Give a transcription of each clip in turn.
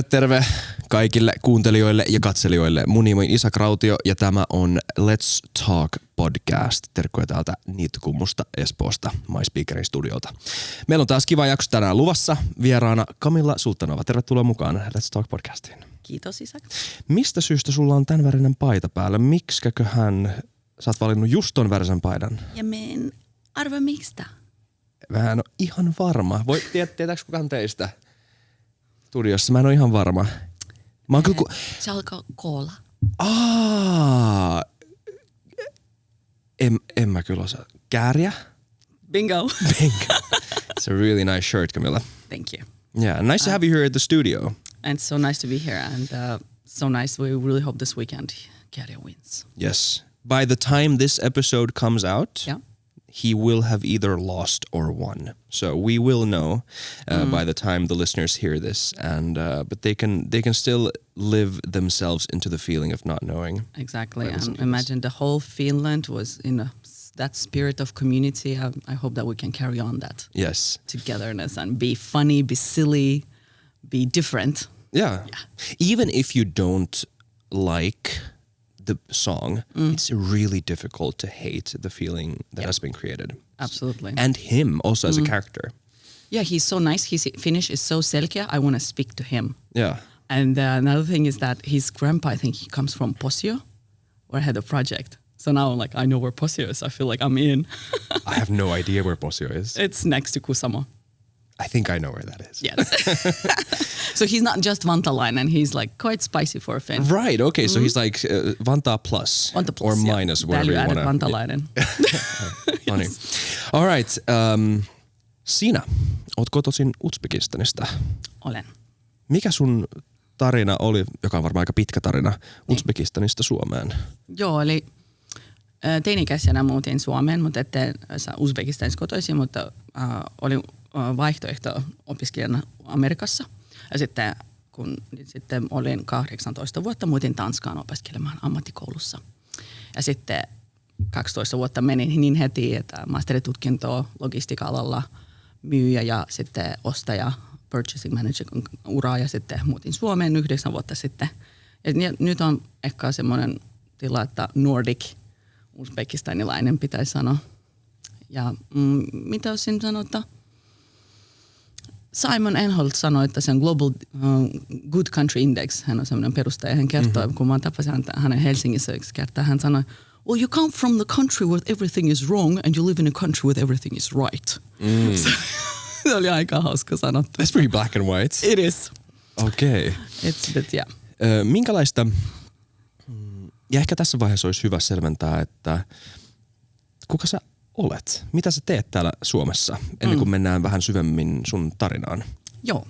Terve kaikille kuuntelijoille ja katselijoille. Mun nimi on Isak Rautio ja tämä on Let's Talk PodCast. Terkkuja täältä Niittykummusta Espoosta, MySpeakerin studiolta. Meillä on taas kiva jakso tänään luvassa. Vieraana Kamilla Sultanova. Tervetuloa mukaan Let's Talk PodCastiin. Kiitos Isak. Mistä syystä sulla on tämän värinen paita päällä? Miksiköhän sä oot valinnut just ton värisen paidan? Ja men arva mistä? Mä en oo ihan varma. Tietääks kukaan teistä studiossa? Mä en oo ihan varma. Mä oon kyllä Se alkaa koola. En mä kyllä osaa. Kääriä? Bingo. It's a really nice shirt, Kamilla. Thank you. Yeah, nice to have you here at the studio. And it's so nice to be here and so nice. We really hope this weekend Kärja wins. Yes. By the time this episode comes out, he will have either lost or won. So we will know by the time the listeners hear this, and but they can still live themselves into the feeling of not knowing. Exactly, and imagine the whole Finland was in that spirit of community. I hope that we can carry on that. Yes. Togetherness and be funny, be silly, be different. Yeah. Even if you don't like the song, it's really difficult to hate the feeling that has been created. Absolutely. And him also as a character. Yeah, he's so nice. His Finnish is so selkeä. I want to speak to him. Yeah. And another thing is that his grandpa, I think he comes from Posio, where I had a project. So now I know where Posio is. I feel like I'm in. I have no idea where Posio is. It's next to Kusamo. I think I know where that is. Yes. So he's not just Vantalainen. He's quite spicy for a Finn. Right. Okay. So he's like Vantaa plus. Vantaa plus. Or minus, whatever you want to. Vantalainen. Funny. All right. Sinä oot kotoisin Uzbekistanista. Olen. Mikä sun tarina oli, joka on varmaan aika pitkä tarina, Uzbekistanista Suomeen? Joo, eli teini-ikäisenä muutin Suomeen, mutta ettei Uzbekistanissa kotoisin, mutta olin vaihtoehto opiskelijana Amerikassa. Ja sitten kun olin 18 vuotta, muutin Tanskaan opiskelemaan ammattikoulussa. Ja sitten 12 vuotta meni niin heti, että masteritutkintoa logistiikka-alalla myyjä ja sitten ostaja, purchasing manager uraa ja sitten muutin Suomeen 9 vuotta sitten. Ja nyt on ehkä semmoinen tila, että Nordic, uzbekistanilainen pitäisi sanoa. Ja mitä olisin sanoa, että Simon Enholt sanoi, että se on Global Good Country Index. Hän on semmoinen perustaja. Hän kertoo, kun mä tapasin hänen Helsingissä yksi kertaa, hän sanoi, well, you come from the country where everything is wrong and you live in a country where everything is right. Se oli aika hauska sanottu. That's pretty black and white. It is. Okay. It's a bit, yeah. Minkälaista, ja ehkä tässä vaiheessa olisi hyvä selventää, että kuka sä olet? Mitä sä teet täällä Suomessa ennen kuin mennään vähän syvemmin sun tarinaan? Joo.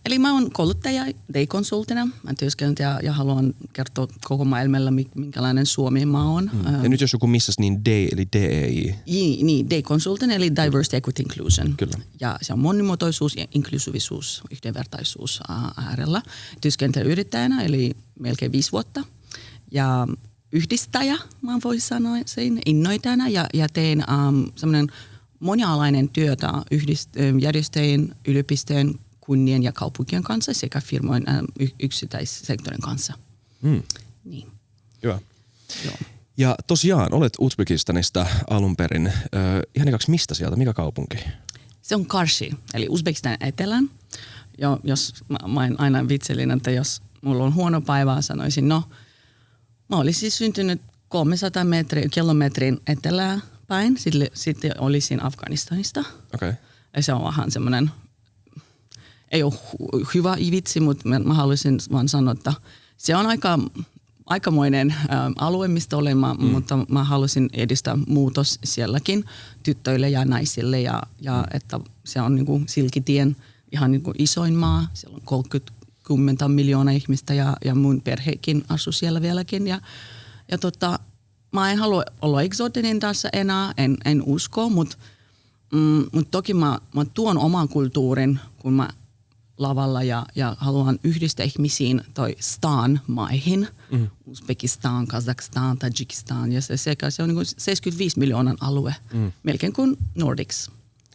Eli mä oon kouluttaja day-konsultina. Mä työskentelen ja haluan kertoa koko maailmalla, minkälainen Suomi mä oon. Ja nyt jos joku missas, niin day eli DEI. Niin, day-konsultin eli Diversity, Equity, Inclusion. Kyllä. Ja se on monimuotoisuus ja inklusiivisuus, yhdenvertaisuus äärellä. Työskentelen yrittäjänä eli melkein 5 vuotta. Ja yhdistäjä, mä voisin sanoa sen, innoitajana ja teen semmoinen monialainen työtä järjestöjen, yliopistojen, kunnien ja kaupunkien kanssa sekä firmojen yksityissektorin kanssa. Niin. Hyvä. Joo. Ja tosiaan, olet Uzbekistanista alun perin. Ihan ekaksi mistä sieltä? Mikä kaupunki? Se on Karshi, eli Uzbekistan etelän. Jos mä aina vitselin, että jos mulla on huono päivä, sanoisin, no mä olisin syntynyt 300 kilometrin etelään päin. Sitten olisin Afganistanista. Okay. Ja se on vähän semmoinen, ei ole hyvä vitsi, mutta mä haluaisin vaan sanoa, että se on aikamoinen alue, mistä olen, mutta mä haluaisin edistää muutos sielläkin tyttöille ja naisille. Ja että se on niinku Silkitien ihan niinku isoin maa. Siellä on 30 miljoonaa ihmistä ja mun perhekin asuu siellä vieläkin. Ja mä en halua olla eksotinen tässä enää, en usko, mutta toki mä tuon oman kulttuurin, kun mä lavalla ja haluan yhdistää ihmisiin toi staan maihin, Uzbekistan, Kazakstan, Tajikistan ja se on niin kuin 75 miljoonan alue, melkein kuin Nordics.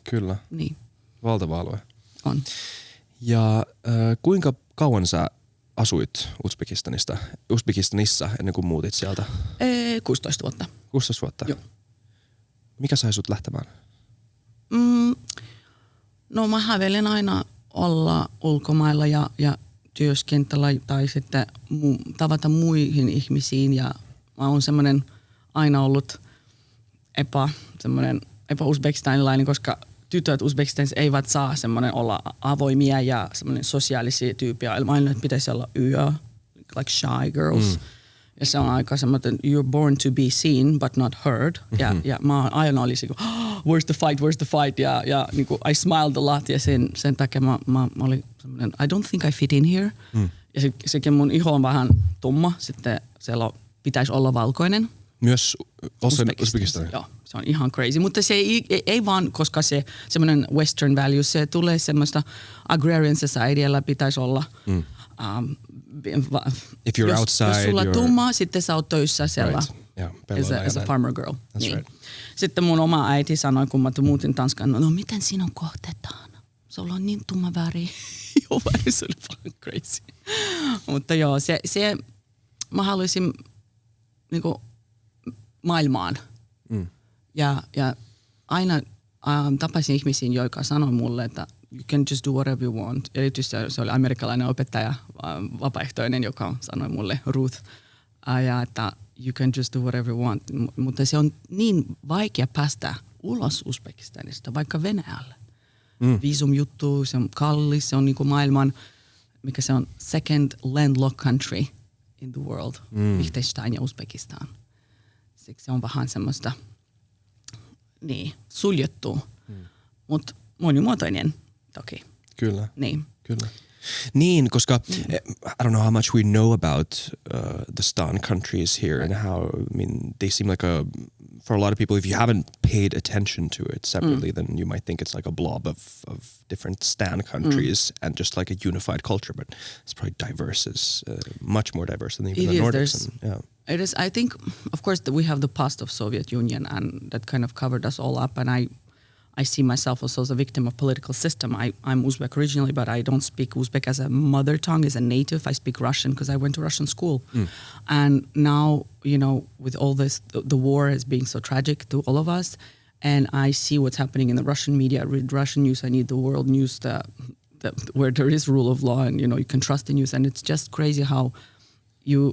Kyllä. Niin. Valtava alue. On. Ja kuinka kauan sä asuit Uzbekistanissa ennen kuin muutit sieltä? 16 vuotta. 16 vuotta? Joo. Mikä sai sut lähtemään? No mä hävelen aina olla ulkomailla ja työskentellä tai sitten tavata muihin ihmisiin ja mä oon semmoinen aina ollut epäuzbekistanilainen, koska tytöt Uzbekistanissa eivät saa semmoinen olla avoimia ja semmoinen sosiaalisia tyyppiä. Aina pitäisi olla like shy girls. Ja se on aika semmoinen, you're born to be seen but not heard. Ja mä aina olisin, where's the fight? Ja niin kuin, I smiled a lot ja sen takia mä olin semmoinen, I don't think I fit in here. Ja sekin mun iho on vähän tumma, sitten siellä pitäisi olla valkoinen. Myös Uzbekistanissa? Joo, se on ihan crazy. Mutta se ei vaan, koska se semmoinen western value, se tulee semmoista agrarian societyllä pitäisi olla. If you're outside, jos sulla on tumma, sitten sä oot töissä siellä as a farmer girl. Niin. Right. Sitten mun oma äiti sanoi, kun mä muutin Tanskaan, no miten sinun kohtetaan? Sulla on niin tumma väri. Joo, väri, se oli paljon crazy. Mutta joo, se mä haluaisin niinku maailmaan. Ja aina tapasin ihmisiä, jotka sanoi mulle, että you can just do whatever you want. Erityisesti se oli amerikkalainen opettaja, vapaaehtoinen, joka sanoi mulle, Ruth, ja että you can just do whatever you want. Mutta se on niin vaikea päästä ulos Uzbekistanista, vaikka Venäjälle. Viisumjuttu, se on kallis, se on niin kuin maailman, mikä se on, second landlocked country in the world, Liechtenstein ja Uzbekistan. Siksi se on vähän semmoista suljettu, mutta monimuotoinen toki. Kyllä. Niin. Kyllä. Niin, koska I don't know how much we know about the Stan countries here and how, I mean, they seem like for a lot of people, if you haven't paid attention to it separately, then you might think it's like a blob of different Stan countries and just like a unified culture, but it's probably diverse, much more diverse than even the Nordics. It is. I think, of course, that we have the past of Soviet Union, and that kind of covered us all up. And I see myself also as a victim of political system. I'm Uzbek originally, but I don't speak Uzbek as a mother tongue, as a native. I speak Russian because I went to Russian school. And now, you know, with all this, the war is being so tragic to all of us. And I see what's happening in the Russian media. I read Russian news. I need the world news where there is rule of law and, you know, you can trust the news. And it's just crazy how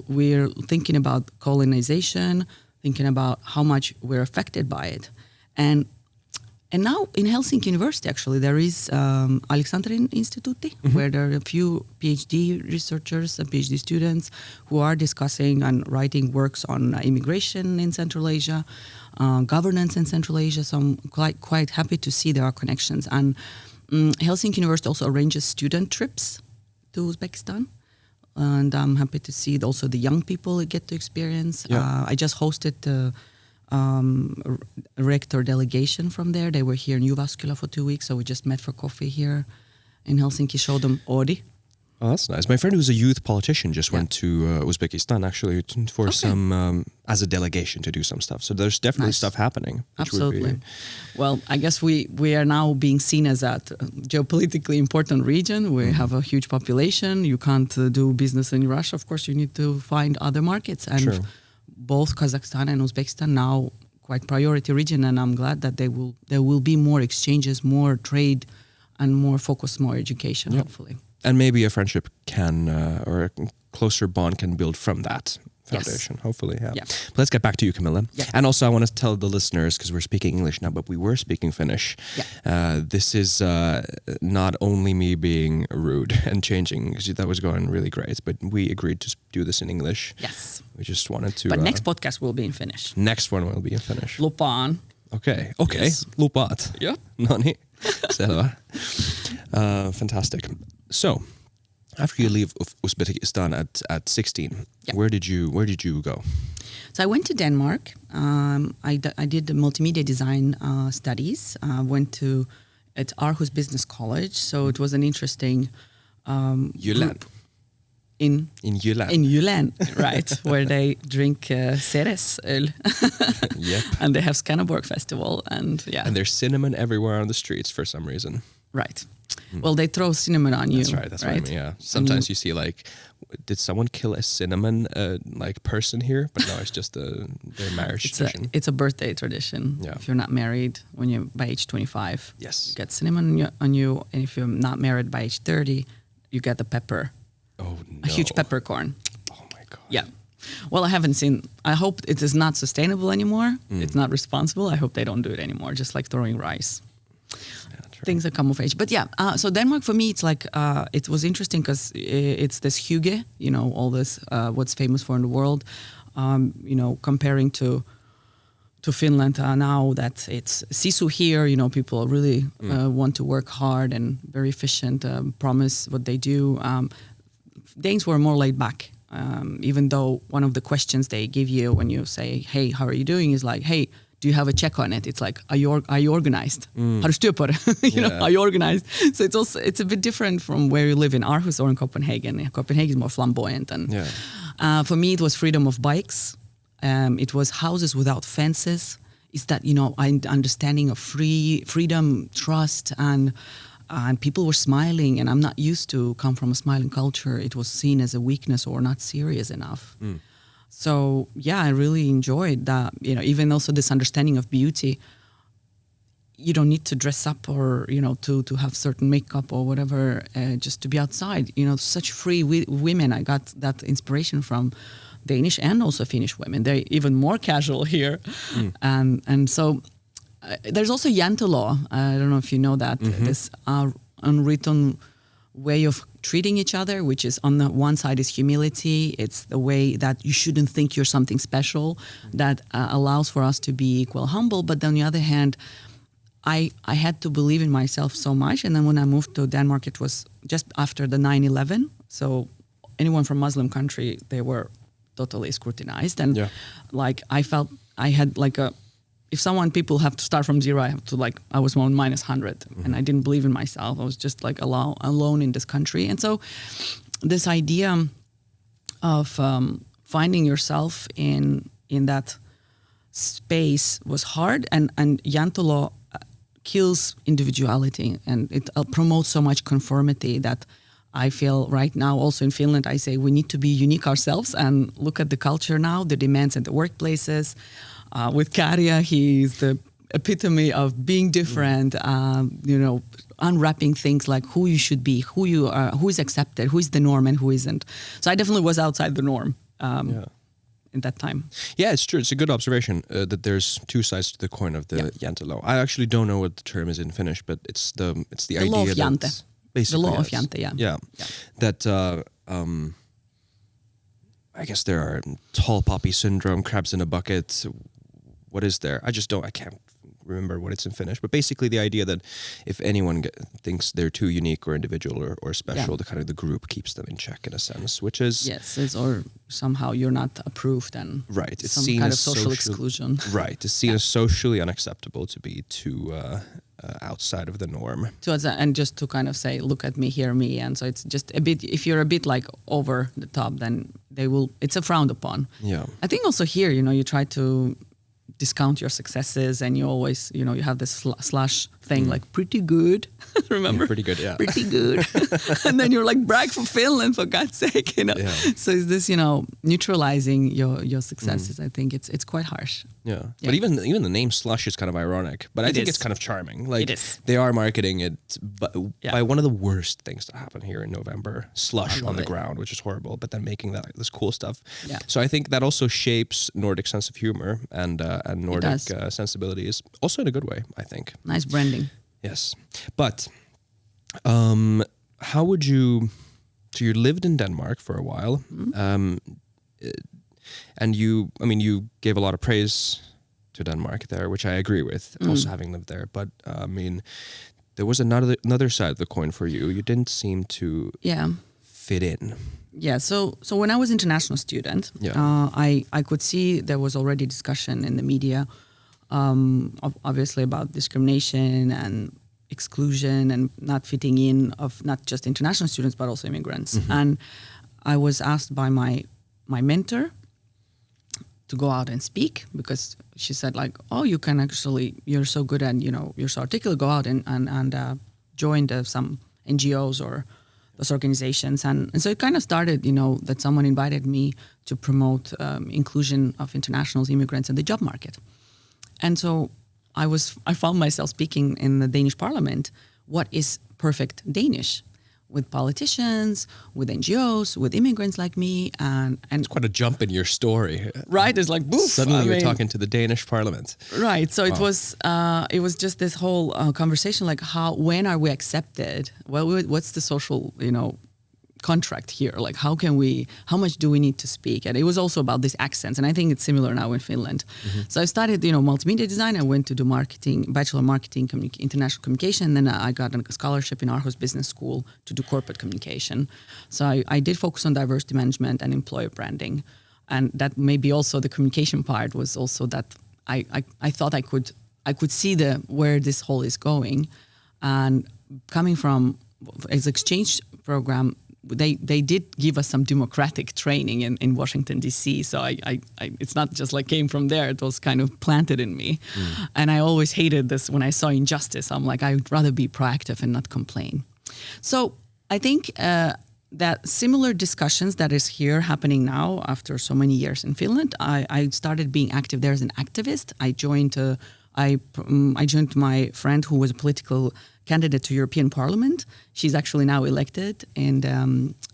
we're thinking about colonization, thinking about how much we're affected by it. And now in Helsinki University, actually, there is Alexandrin Instituutti, where there are a few PhD researchers and PhD students who are discussing and writing works on immigration in Central Asia, governance in Central Asia. So I'm quite happy to see there are connections. And Helsinki University also arranges student trips to Uzbekistan. And I'm happy to see also the young people get to experience. Yeah. I just hosted the rector delegation from there. They were here in Jyväskylä for 2 weeks, so we just met for coffee here in Helsinki, showed them Oodi. Oh, that's nice. My friend who's a youth politician just went to Uzbekistan actually for some, as a delegation to do some stuff. So there's definitely stuff happening. Absolutely. Well, I guess we are now being seen as a geopolitically important region. We have a huge population. You can't do business in Russia. Of course, you need to find other markets. And both Kazakhstan and Uzbekistan now quite priority region. And I'm glad that there will be more exchanges, more trade, and more focus, more education, hopefully. And maybe a friendship can, or a closer bond can build from that foundation, hopefully. Yeah. But let's get back to you, Kamilla. Yeah. And also I want to tell the listeners, because we're speaking English now, but we were speaking Finnish. Yeah. This is not only me being rude and changing, because that was going really great, but we agreed to do this in English. Yes. We just wanted to... But next podcast will be in Finnish. Next one will be in Finnish. Lupaan. Okay. Yes. Lupaat. Yeah. No niin. Selvä. Fantastic. So, after you leave Uzbekistan at 16, where did you go? So I went to Denmark. I did the multimedia design studies. Went to at Aarhus Business College. So it was an interesting group in Jylland. In Jylland, right, where they drink Ceresöl. Yep. And they have Skanderborg Festival and And there's cinnamon everywhere on the streets for some reason. Right. Well, they throw cinnamon on you. That's right. That's right. What I mean, yeah. Sometimes you see like, did someone kill a cinnamon like person here? But no, it's just their marriage tradition. It's a birthday tradition. Yeah. If you're not married when you're by age 25, yes, you get cinnamon on you, and if you're not married by age 30, you get a pepper. Oh no! A huge peppercorn. Oh my god. Yeah. Well, I haven't seen. I hope it is not sustainable anymore. It's not responsible. I hope they don't do it anymore. Just like throwing rice. Things that come of age. But yeah, so Denmark for me, it's like, it was interesting because it's this hygge, all this, what's famous for in the world, comparing to Finland now that it's sisu here, people really want to work hard and very efficient, promise what they do. Danes were more laid back, even though one of the questions they give you when you say, hey, how are you doing, is like, hey, do you have a check on it? It's like, are you organized? Har du styr på det? Are you organized? So it's a bit different from where you live in Aarhus or in Copenhagen. Copenhagen is more flamboyant. And for me, it was freedom of bikes. It was houses without fences. It's that, understanding of freedom, trust, and people were smiling. And I'm not used to come from a smiling culture. It was seen as a weakness or not serious enough. So yeah, I really enjoyed that. Even also this understanding of beauty. You don't need to dress up or to have certain makeup or whatever just to be outside. Such free women. I got that inspiration from Danish and also Finnish women. They're even more casual here, and so there's also Jantelaw. I don't know if you know that. This unwritten way of treating each other, which is on the one side is humility. It's the way that you shouldn't think you're something special, that allows for us to be equal humble. But on the other hand, I had to believe in myself so much. And then when I moved to Denmark, it was just after the 9/11. So anyone from Muslim country, they were totally scrutinized. And I felt I had if people have to start from zero, I have to I was on minus 100 and I didn't believe in myself. I was just alone in this country. And so this idea of finding yourself in that space was hard, and Jantelaw kills individuality, and it promotes so much conformity that I feel right now also in Finland, I say we need to be unique ourselves and look at the culture now, the demands in the workplaces. With Karja, he's the epitome of being different, unwrapping things like who you should be, who you are, who is accepted, who is the norm and who isn't. So I definitely was outside the norm in that time. Yeah, it's true. It's a good observation that there's two sides to the coin of the Jantelaw. I actually don't know what the term is in Finnish, but it's the idea law of Jante. Basically, the law of Jante, yeah. That I guess there are tall poppy syndrome, crabs in a bucket. What is there? I can't remember what it's in Finnish, but basically the idea that if anyone thinks they're too unique or individual or special, the group keeps them in check in a sense, which is... Yes, or somehow you're not approved and it's some seen kind as of social exclusion. Right, it's seen as socially unacceptable to be too outside of the norm. And just to kind of say, look at me, hear me, and so it's just a bit, if you're a bit over the top, then it's a frowned upon. Yeah. I think also here, you try to discount your successes, and you always, you have this slash thing pretty good. Remember? Yeah, pretty good, yeah. Pretty good. And then you're brag for Finland, for God's sake, Yeah. So is this, neutralizing your successes? I think it's quite harsh. Yeah. But even the name slush is kind of ironic, but I think it's kind of charming. It is. They are marketing it by one of the worst things to happen here in November, slush on the ground, which is horrible, but then making this cool stuff. Yeah. So I think that also shapes Nordic sense of humor and Nordic sensibilities, also in a good way, I think. Nice branding. Yes. But how would you... So you lived in Denmark for a while, and you gave a lot of praise to Denmark there, which I agree with, also having lived there. But there was another side of the coin for you. You didn't seem to fit in. Yeah, so when I was international student, I could see there was already discussion in the media, obviously about discrimination and exclusion and not fitting in of not just international students but also immigrants. And I was asked by my mentor to go out and speak, because she said oh, you can actually, you're so good and you're so articulate, go out and joined some NGOs or those organizations. And so it kind of started, that someone invited me to promote inclusion of international immigrants in the job market. And so I found myself speaking in the Danish parliament, what is perfect Danish, with politicians, with NGOs, with immigrants like me. And it's quite a jump in your story. Right, it's like, boof. Suddenly you're talking to the Danish parliament. Right, so it was just this whole conversation, like when are we accepted? Well, what's the social, contract here? Like how much do we need to speak? And it was also about these accents, and I think it's similar now in Finland. Mm-hmm. So I studied, multimedia design. I went to do bachelor marketing, international communication, and then I got a scholarship in Aarhus Business School to do corporate communication. So I did focus on diversity management and employer branding, and that maybe also the communication part was also that I thought I could see where this whole is going, and coming from as exchange program. They did give us some democratic training in Washington, D.C. So I it's not just like came from there. It was kind of planted in me. Mm. And I always hated this when I saw injustice. I'm like, I would rather be proactive and not complain. So I think that similar discussions that is here happening now after so many years in Finland, I started being active there as an activist. I joined my friend who was a political candidate to European Parliament. She's actually now elected, and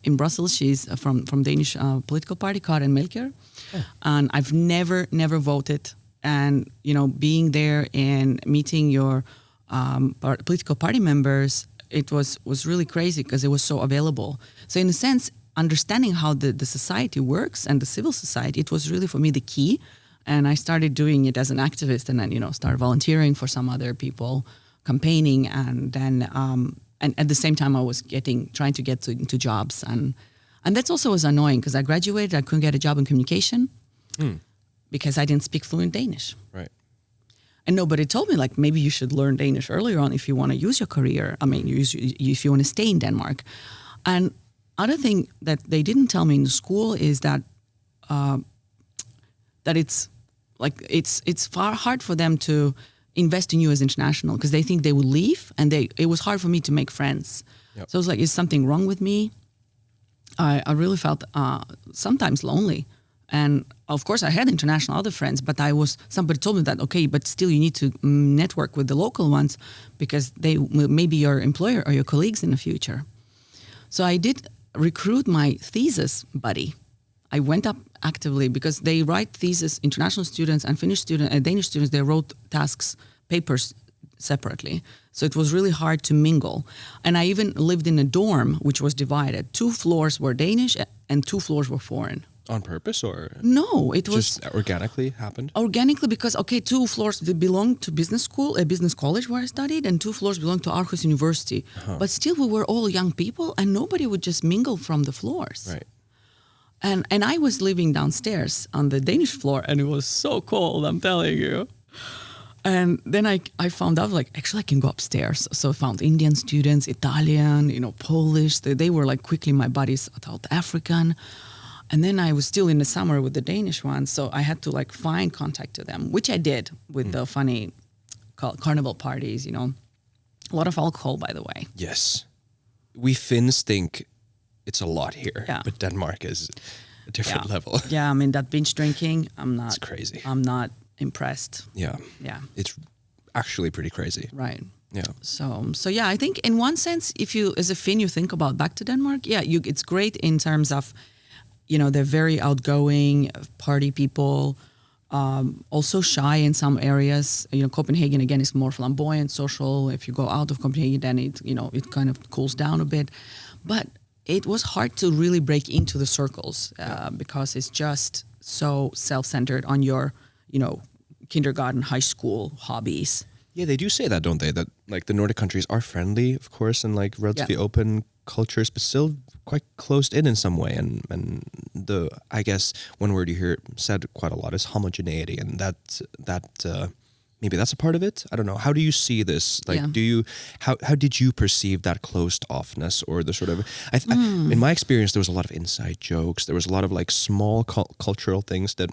in Brussels, she's from Danish political party, Karen Melchior. Oh. And I've never voted. And being there and meeting your political party members, it was really crazy because it was so available. So in a sense, understanding how the society works and the civil society, it was really for me the key. And I started doing it as an activist, and then started volunteering for some other people, campaigning, and then and at the same time I was trying to get into jobs, and that also was annoying because I graduated, I couldn't get a job in communication because I didn't speak fluent Danish. Right. And nobody told me like maybe you should learn Danish earlier on if you want to use your career. I mean, if you want to stay in Denmark. And other thing that they didn't tell me in the school is that it's like it's far hard for them to invest in you as international because they think they would leave, and it was hard for me to make friends. Yep. So it was like, is something wrong with me? I really felt sometimes lonely, and of course I had international other friends, but somebody told me that okay, but still you need to network with the local ones because they may be your employer or your colleagues in the future. So I did recruit my thesis buddy. I went up actively because they write thesis, international students and Finnish students and Danish students, they wrote papers separately. So it was really hard to mingle. And I even lived in a dorm which was divided. 2 floors were Danish and 2 floors were foreign. On purpose or? No, it was just organically happened? Organically because, 2 floors belonged to business school, a business college where I studied, and 2 floors belonged to Aarhus University. Uh-huh. But still we were all young people and nobody would just mingle from the floors. Right. And I was living downstairs on the Danish floor, and it was so cold, I'm telling you. And then I found out, like, actually I can go upstairs. So I found Indian students, Italian, Polish. They were like quickly my buddies, South African. And then I was still in the summer with the Danish ones. So I had to like find contact to them, which I did with the funny carnival parties, A lot of alcohol, by the way. Yes. We Finns think it's a lot here, but Denmark is a different level. Yeah, I mean, that binge drinking, It's crazy. I'm not impressed. Yeah. It's actually pretty crazy. Right. Yeah. So yeah, I think in one sense, if you, as a Finn, you think about back to Denmark, it's great in terms of, they're very outgoing, party people, also shy in some areas. Copenhagen, again, is more flamboyant, social. If you go out of Copenhagen, then it kind of cools down a bit. But it was hard to really break into the circles because it's just so self-centered on your, kindergarten, high school hobbies. Yeah, they do say that, don't they? That like the Nordic countries are friendly, of course, and like relatively open cultures, but still quite closed in some way. And I guess one word you hear said quite a lot is homogeneity, and that maybe that's a part of it. I don't know. How do you see this? Like, how did you perceive that closed offness or the sort of? In my experience, there was a lot of inside jokes. There was a lot of like small cultural things that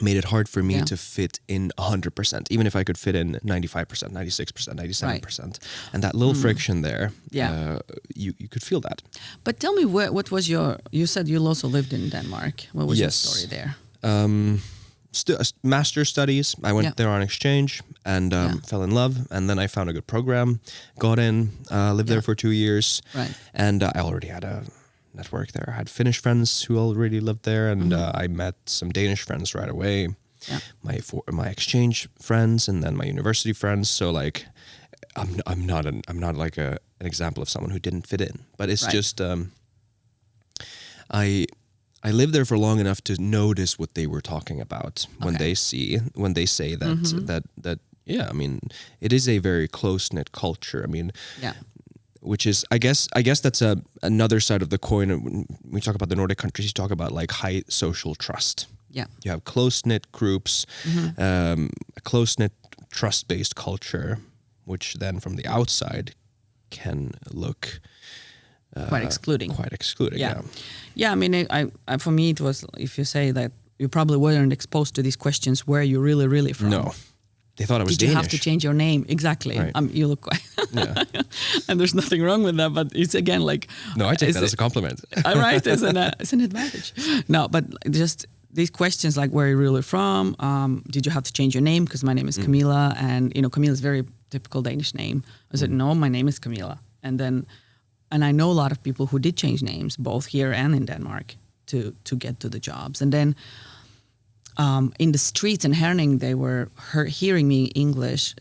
made it hard for me to fit in 100%, even if I could fit in 95%, 96%, 97%. And that little friction there, you could feel that. But tell me, what was you said you also lived in Denmark. What was your story there? Master's studies. I went there on exchange and fell in love. And then I found a good program, got in, lived there for 2 years. Right. And I already had a network there. I had Finnish friends who already lived there, and I met some Danish friends right away. Yeah. My exchange friends, and then my university friends. So like, I'm not like an example of someone who didn't fit in, but it's just I lived there for long enough to notice what they were talking about when they say that I mean, it is a very close knit culture. I mean, which is, I guess that's another side of the coin. When we talk about the Nordic countries, you talk about like high social trust. Yeah, you have close-knit groups, a close-knit trust-based culture, which then from the outside can look quite excluding. Yeah. I mean, I for me it was, if you say that you probably weren't exposed to these questions, where are you really from? No. They thought I was Did you Danish. have to change your name? Exactly. Right. You look quite... And there's nothing wrung with that, but it's again like... No, I take that as a compliment. Right, it's an advantage. No, but just these questions like, where are you really from? Did you have to change your name? Because my name is Kamilla, and Kamilla is a very typical Danish name. I said, no, my name is Kamilla. And I know a lot of people who did change names, both here and in Denmark, to get to the jobs. And then... in the streets in Herning, they were hearing me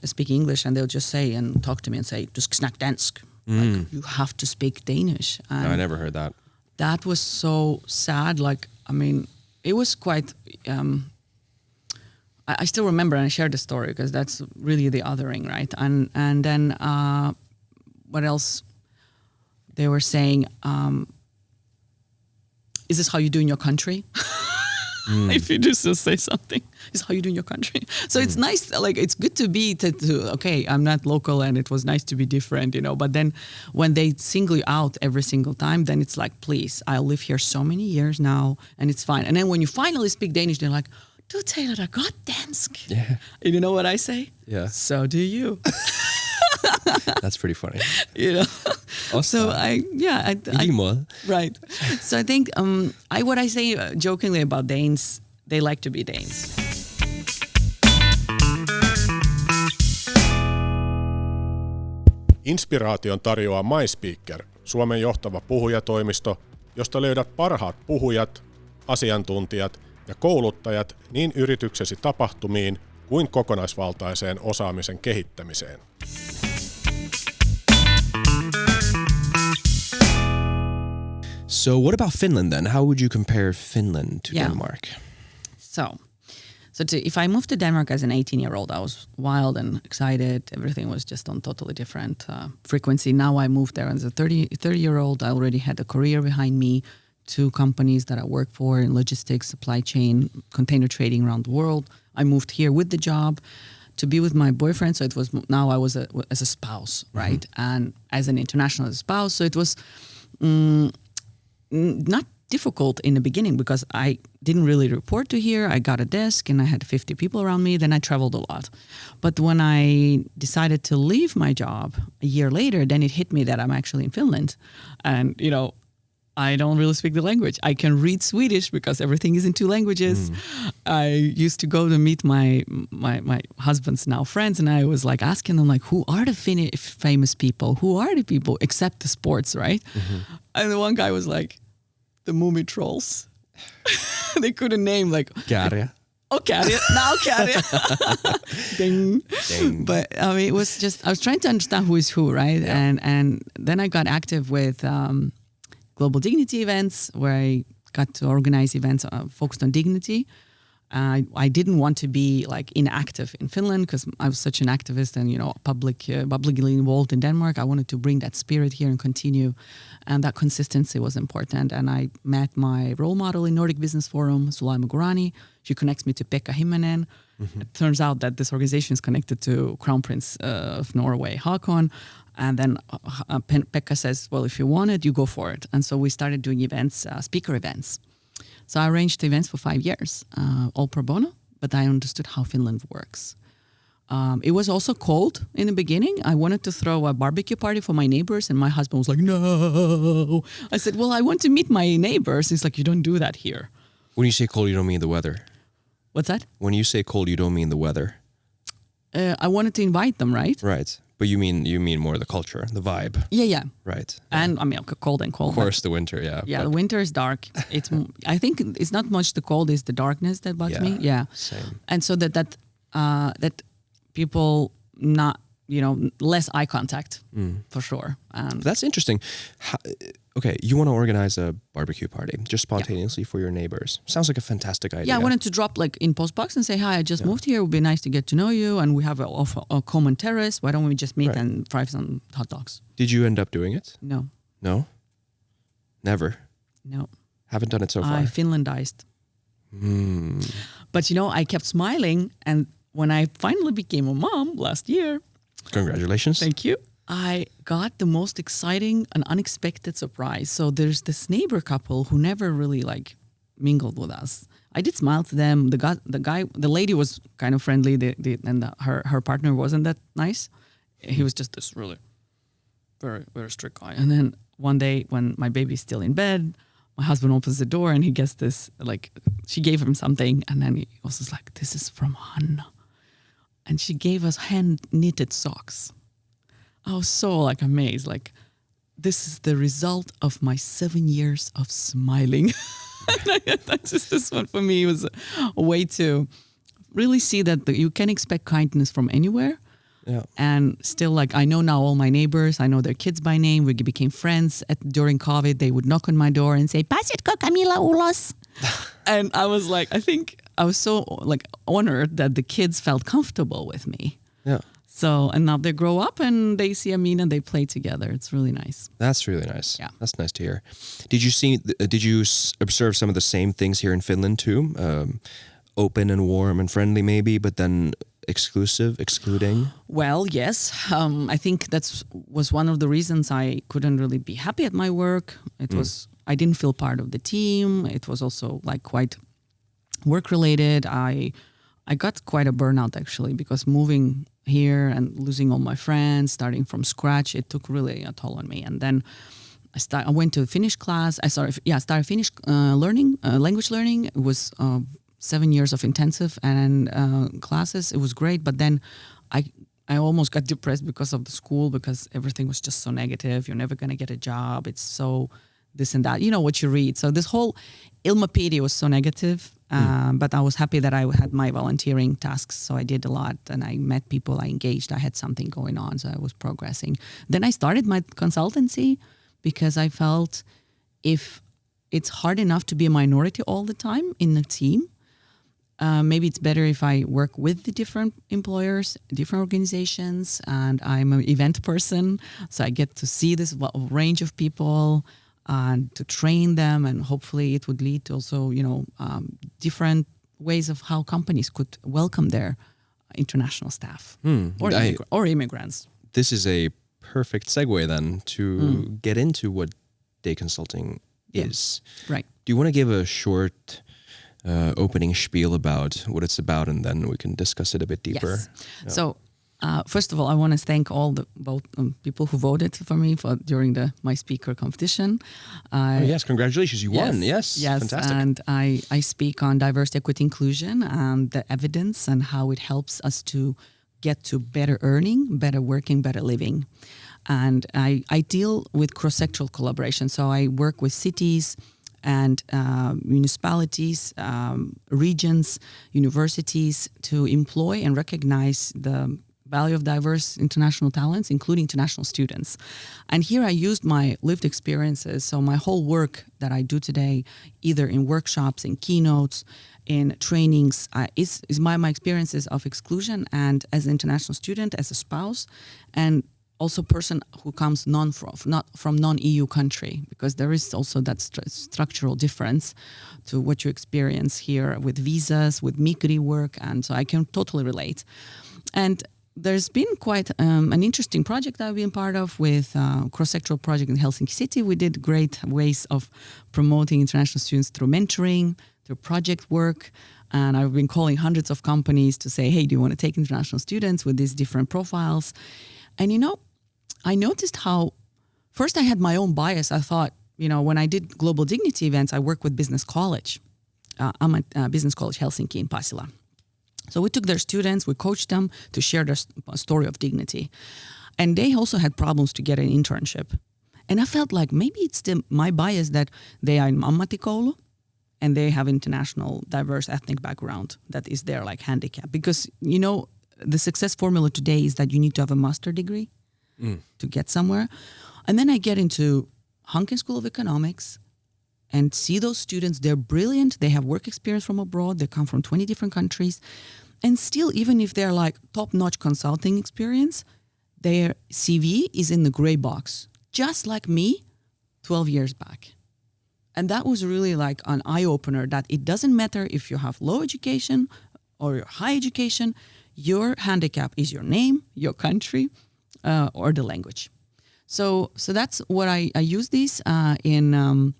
speak English, and they'll just say and talk to me and say, "Just snack dansk." Like, you have to speak Danish. And no, I never heard that. That was so sad. Like, I mean, it was quite... I still remember, and I shared the story because that's really the othering, right? And then what else? They were saying, is this how you do in your country? If you just say something, is how you do in your country. So it's nice, like it's good to be okay, I'm not local and it was nice to be different, but then when they single you out every single time, then it's like, please, I live here so many years now and it's fine. And then when you finally speak Danish, they're like, du taler da godt dansk. Yeah. And you know what I say? Yeah. So do you. That's pretty funny. So right. So I think what I say jokingly about Danes, they like to be Danes. Inspiraation tarjoaa MySpeaker, Suomen johtava puhujatoimisto, josta löydät parhaat puhujat, asiantuntijat ja kouluttajat niin yrityksesi tapahtumiin kuin kokonaisvaltaiseen osaamisen kehittämiseen. So what about Finland then? How would you compare Finland to Denmark? So if I moved to Denmark as an 18-year-old, I was wild and excited. Everything was just on totally different frequency. Now I moved there as a 30-year-old. I already had a career behind me, 2 companies that I work for in logistics, supply chain, container trading around the world. I moved here with the job to be with my boyfriend. So it was, now I was as a spouse, right? And as an international spouse. So it was... not difficult in the beginning because I didn't really report to here. I got a desk and I had 50 people around me. Then I traveled a lot. But when I decided to leave my job a year later, then it hit me that I'm actually in Finland. And, I don't really speak the language. I can read Swedish because everything is in 2 languages. I used to go to meet my husband's now friends, and I was like asking them like, who are the famous people? Who are the people except the sports, right? And the one guy was like, the Moomy Trolls. They couldn't name like... Kärja. Oh, Kärja. Now Kärja. Ding. But I mean, it was just, I was trying to understand who is who, right? Yeah. And then I got active with Global Dignity events, where I got to organize events focused on dignity. I didn't want to be like inactive in Finland because I was such an activist and, publicly involved in Denmark. I wanted to bring that spirit here and continue. And that consistency was important. And I met my role model in Nordic Business Forum, Sultanova Gurani. She connects me to Pekka Himmänen. It turns out that this organization is connected to Crown Prince of Norway, Haakon. And then Pekka says, well, if you want it, you go for it. And so we started doing events, speaker events. So I arranged events for 5 years, all pro bono, but I understood how Finland works. It was also cold in the beginning. I wanted to throw a barbecue party for my neighbors, and my husband was like, no. I said, well, I want to meet my neighbors. He's like, you don't do that here. When you say cold, you don't mean the weather. What's that? When you say cold, you don't mean the weather. I wanted to invite them, right? Right. But you mean more the culture, the vibe. Yeah. Right. And I mean, cold and cold. Of course, the winter, yeah. Yeah, the winter is dark. It's I think it's not much the cold, it's the darkness that bugs me. Yeah. Same. And so that people not, less eye contact for sure. That's interesting. Okay, you want to organize a barbecue party just spontaneously for your neighbors. Sounds like a fantastic idea. Yeah, I wanted to drop like in postbox and say, hi, I just moved here. It would be nice to get to know you. And we have a common terrace. Why don't we just meet and fry some hot dogs? Did you end up doing it? No. No? Never? No. Haven't done it so far? I Finlandized. But I kept smiling. And when I finally became a mom last year. Congratulations. Thank you. I got the most exciting and unexpected surprise. So there's this neighbor couple who never really mingled with us. I did smile to them. The lady was kind of friendly, and her partner wasn't that nice. He was just this really very, very strict guy. And then one day when my baby's still in bed, my husband opens the door and he gets this, she gave him something. And then he was just like, this is from Hanna. And she gave us hand knitted socks. I was so amazed. This is the result of my 7 years of smiling. That's just this one for me was a way to really see that you can expect kindness from anywhere. Yeah. And still I know now all my neighbors. I know their kids by name. We became friends. During COVID, they would knock on my door and say, "Pääsitkö Kamilla ulos?" And I was I think I was so honored that the kids felt comfortable with me. Yeah. So, and now they grow up and they see Amina and they play together. It's really nice. That's really nice. Yeah. That's nice to hear. Did you observe some of the same things here in Finland too? Open and warm and friendly maybe, but then excluding? Well, yes. I think was one of the reasons I couldn't really be happy at my work. It was, I didn't feel part of the team. It was also quite work related. I got quite a burnout actually because moving here and losing all my friends, starting from scratch, it took really a toll on me. And then I went to Finnish class. I started Finnish language learning. It was 7 years of intensive and classes. It was great, but then I almost got depressed because of the school because everything was just so negative. You're never going to get a job. It's so this and that. You know what you read. So this whole ilmapiiri was so negative. But I was happy that I had my volunteering tasks, so I did a lot and I met people, I engaged, I had something going on, so I was progressing. Then I started my consultancy because I felt if it's hard enough to be a minority all the time in a team, maybe it's better if I work with the different employers, different organizations, and I'm an event person, so I get to see this range of people and to train them, and hopefully it would lead to also, different ways of how companies could welcome their international staff or immigrants. This is a perfect segue then to get into what day consulting is. Right. Do you want to give a short opening spiel about what it's about, and then we can discuss it a bit deeper? Yes. Yeah. So first of all, I want to thank all the people who voted for me during my speaker competition. Yes, congratulations, you won. Yes, fantastic. And I speak on diversity, equity, inclusion, and the evidence and how it helps us to get to better earning, better working, better living. And I deal with cross-sectoral collaboration. So I work with cities and municipalities, regions, universities to employ and recognize the value of diverse international talents, including international students. And here I used my lived experiences. So my whole work that I do today, either in workshops, in keynotes, in trainings, is my experiences of exclusion and as an international student, as a spouse, and also person who comes not from non-EU country, because there is also that structural difference to what you experience here with visas, with migri work, and so I can totally relate. And there's been quite an interesting project I've been part of with cross-sectoral project in Helsinki City. We did great ways of promoting international students through mentoring, through project work, And I've been calling hundreds of companies to say, hey, do you want to take international students with these different profiles? And, I noticed how first I had my own bias. I thought, when I did global dignity events, I work with business college. I'm at Business College Helsinki in Pasila. So we took their students, we coached them to share their story of dignity. And they also had problems to get an internship. And I felt like maybe it's my bias that they are in ammattikoulu and they have international diverse ethnic background that is their like handicap. Because, the success formula today is that you need to have a master degree to get somewhere. And then I get into Hanken School of Economics and see those students. They're brilliant. They have work experience from abroad. They come from 20 different countries. And still, even if they're like top-notch consulting experience, their CV is in the gray box, just like me 12 years back. And that was really like an eye-opener that it doesn't matter if you have low education or high education, your handicap is your name, your country, or the language. So that's what I use these in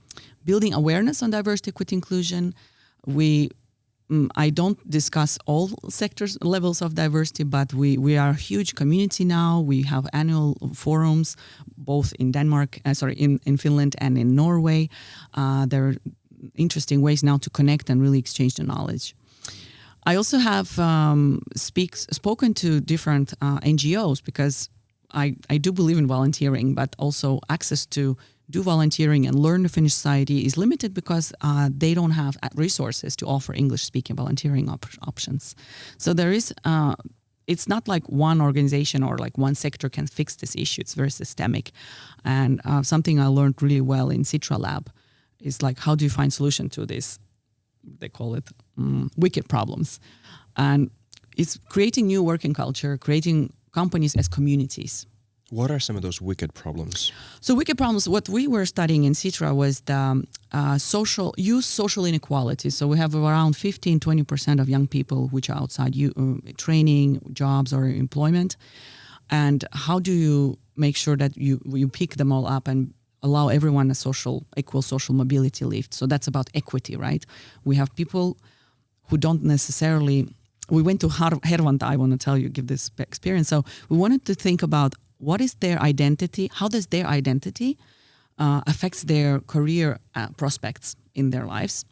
building awareness on diversity, equity, inclusion. I don't discuss all sectors levels of diversity, but we are a huge community now. We have annual forums, both in in Finland and in Norway. There are interesting ways now to connect and really exchange the knowledge. I also have spoken to different NGOs because I do believe in volunteering, but also access to do volunteering and learn the Finnish society is limited because they don't have resources to offer English-speaking volunteering options. So there is, it's not like one organization or like one sector can fix this issue. It's very systemic. And something I learned really well in Citra Lab is like, how do you find solution to this? They call it wicked problems. And it's creating new working culture, creating companies as communities. What are some of those wicked problems? So wicked problems, what we were studying in Citra was the social inequality. So we have around 15-20% of young people which are outside training, jobs or employment. And how do you make sure that you pick them all up and allow everyone a equal social mobility lift? So that's about equity, right? We have people who don't necessarily... We went to Hervanta, I want to give this experience. So we wanted to think about what is their identity, how does their identity affects their career prospects in their lives.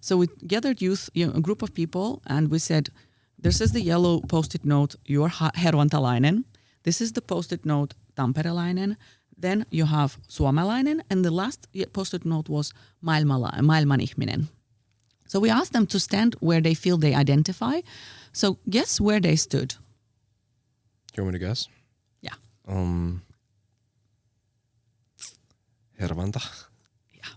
So we gathered youth, a group of people, and we said, this is the yellow post-it note, you're hervantalainen. This is the post-it note, tamperelainen. Then you have suomalainen, and the last post-it note was maailman ihminen. So we asked them to stand where they feel they identify. So guess where they stood? Do you want me to guess? Yeah. Hervanta. Yeah.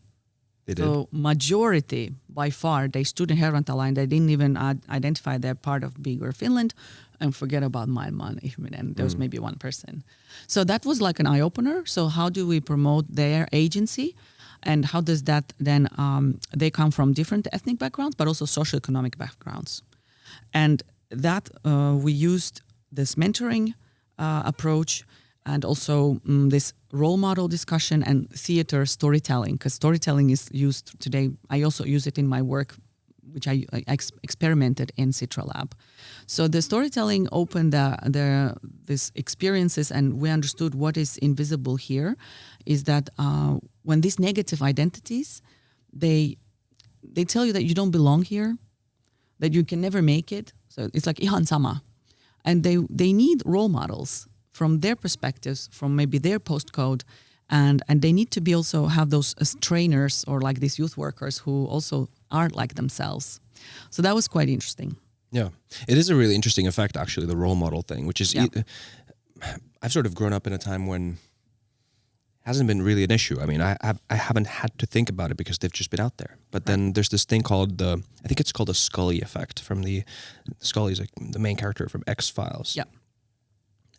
They did. So majority, by far, they stood in Hervanta line. They didn't even identify they're part of bigger Finland and forget about maailman ihminen. There was maybe one person. So that was like an eye-opener. So how do we promote their agency? And how does that then, they come from different ethnic backgrounds, but also socioeconomic backgrounds. And that we used this mentoring approach and also this role model discussion and theater storytelling, because storytelling is used today. I also use it in my work, which I experimented in Citra Lab. So the storytelling opened these experiences, and we understood what is invisible here is that when these negative identities, they tell you that you don't belong here, that you can never make it. So it's like ihan sama. And they need role models from their perspectives, from maybe their postcode, and they need to be also have those as trainers or like these youth workers who also are like themselves. So that was quite interesting. Yeah, it is a really interesting effect, actually, the role model thing, which is, I've sort of grown up in a time when it hasn't been really an issue. I mean, I haven't had to think about it because they've just been out there. But then there's this thing called I think it's called the Scully effect from Scully's like the main character from X-Files. Yeah.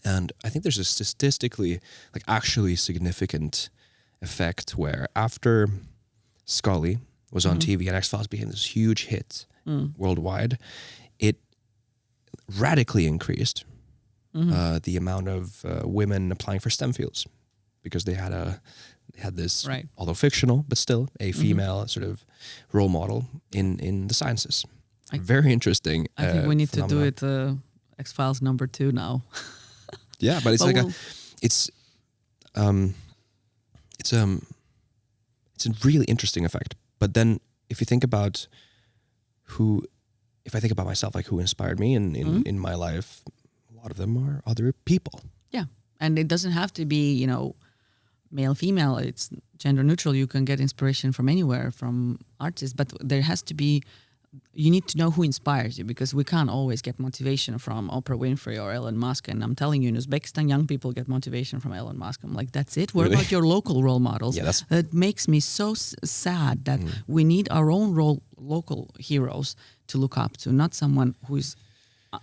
And I think there's a statistically, like actually significant effect where after Scully was on TV and X-Files became this huge hit worldwide, it radically increased the amount of women applying for STEM fields because they had this, although fictional, but still a female sort of role model in the sciences. Very interesting. I think we need phenomena. to do it X-Files number 2 now. Yeah, but it's it's a really interesting effect. But then if you think about if I think about myself, like who inspired me in my life, a lot of them are other people. Yeah, and it doesn't have to be, male, female. It's gender neutral. You can get inspiration from anywhere, from artists, but there has to be, you need to know who inspires you, because we can't always get motivation from Oprah Winfrey or Elon Musk. And I'm telling you, in Uzbekistan, young people get motivation from Elon Musk. I'm like, that's it? What about your local role models? Yeah, that makes me so sad that we need our own local heroes to look up to, not someone who is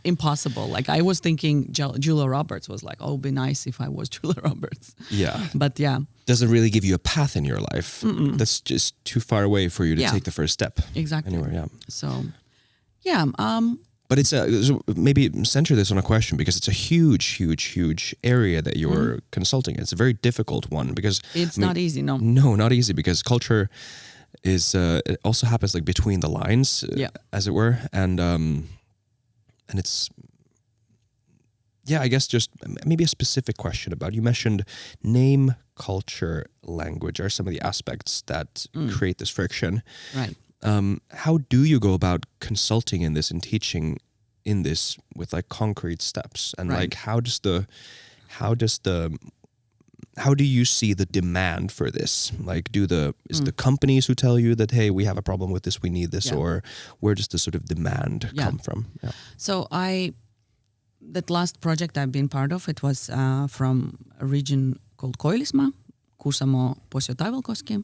impossible. Like I was thinking Julia Roberts was like, oh, it'd be nice if I was Julia Roberts. Yeah. But yeah. Doesn't really give you a path in your life. That's just too far away for you to take the first step. Exactly. Anywhere, yeah. So, yeah. But it's so maybe center this on a question, because it's a huge area that you're consulting. It's a very difficult one because it's not easy. No, not easy, because culture is it also happens like between the lines, as it were, and it's. Yeah, I guess just maybe a specific question about, you mentioned name, culture, language are some of the aspects that create this friction. Right. How do you go about consulting in this and teaching in this with like concrete steps? And like how do you see the demand for this? Like is the companies who tell you that, hey, we have a problem with this, we need this, or where does the sort of demand come from? Yeah. So that last project I've been part of, it was from a region called Koillismaa, Kuusamo, Posio, Taivalkoski,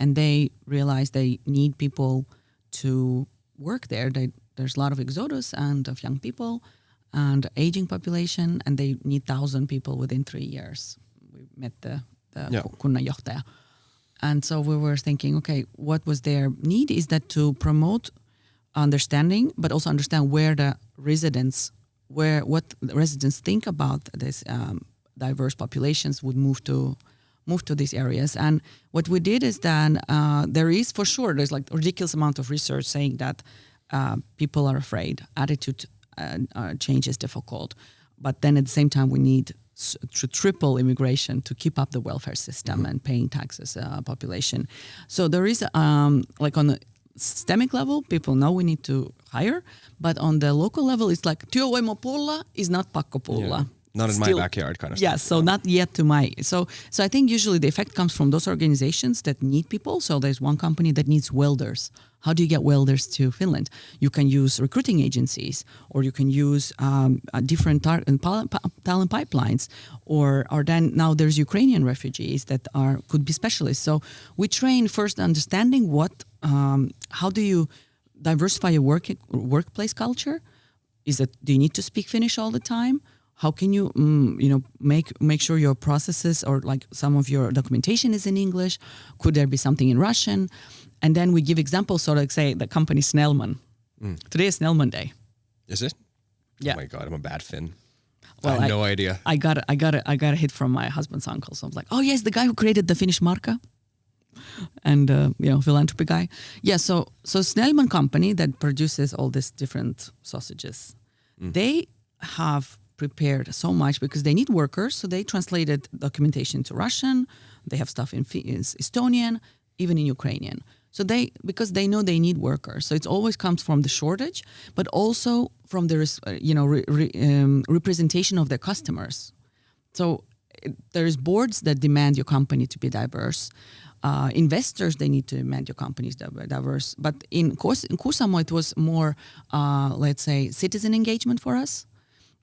and they realized they need people to work there. There's a lot of exodus and of young people and aging population, and they need 1,000 people within 3 years. We met the kunnanjohtaja. And so we were thinking, okay, what was their need? Is that to promote understanding, but also understand where the residents what the residents think about this diverse populations would move to these areas. And what we did is then there's like a ridiculous amount of research saying that people are afraid, attitude change is difficult, but then at the same time we need triple immigration to keep up the welfare system and paying taxes population. So there is like on the systemic level, people know we need to hire, but on the local level, it's like työvoimapulla is not pakkopulla. Yeah. Not in my backyard kind of stuff. Yeah, so not yet to my. So I think usually the effect comes from those organizations that need people. So there's one company that needs welders. How do you get welders to Finland? You can use recruiting agencies, or you can use different talent pipelines, or then now there's Ukrainian refugees that could be specialists. So we train first understanding how do you diversify your workplace culture? Do you need to speak Finnish all the time? How can you, make sure your processes or like some of your documentation is in English? Could there be something in Russian? And then we give examples. So like say the company Snellman. Today is Snellman Day. Is it? Yeah. Oh my God, I'm a bad Finn. Well, I had no idea. I got a hit from my husband's uncle. So I was like, oh yes, the guy who created the Finnish marka. And philanthropy guy. Yeah, so Snellman company that produces all these different sausages. They have prepared so much because they need workers, so they translated documentation to Russian. They have stuff in Estonian, even in Ukrainian. So because they know they need workers, so it always comes from the shortage, but also from the representation of their customers. So there's boards that demand your company to be diverse. Investors, they need to demand your companies to be diverse. But in Kuusamo, it was more, let's say, citizen engagement for us,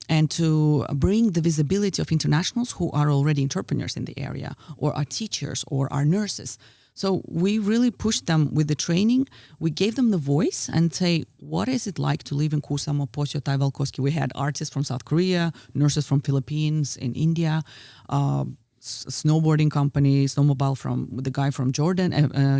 and to bring the visibility of internationals who are already entrepreneurs in the area, or are teachers, or are nurses. So we really pushed them with the training. We gave them the voice and say, what is it like to live in Kuusamo, Posio, Taivalkoski? We had artists from South Korea, nurses from Philippines, in India, snowboarding company, Snowmobile from the guy from Jordan.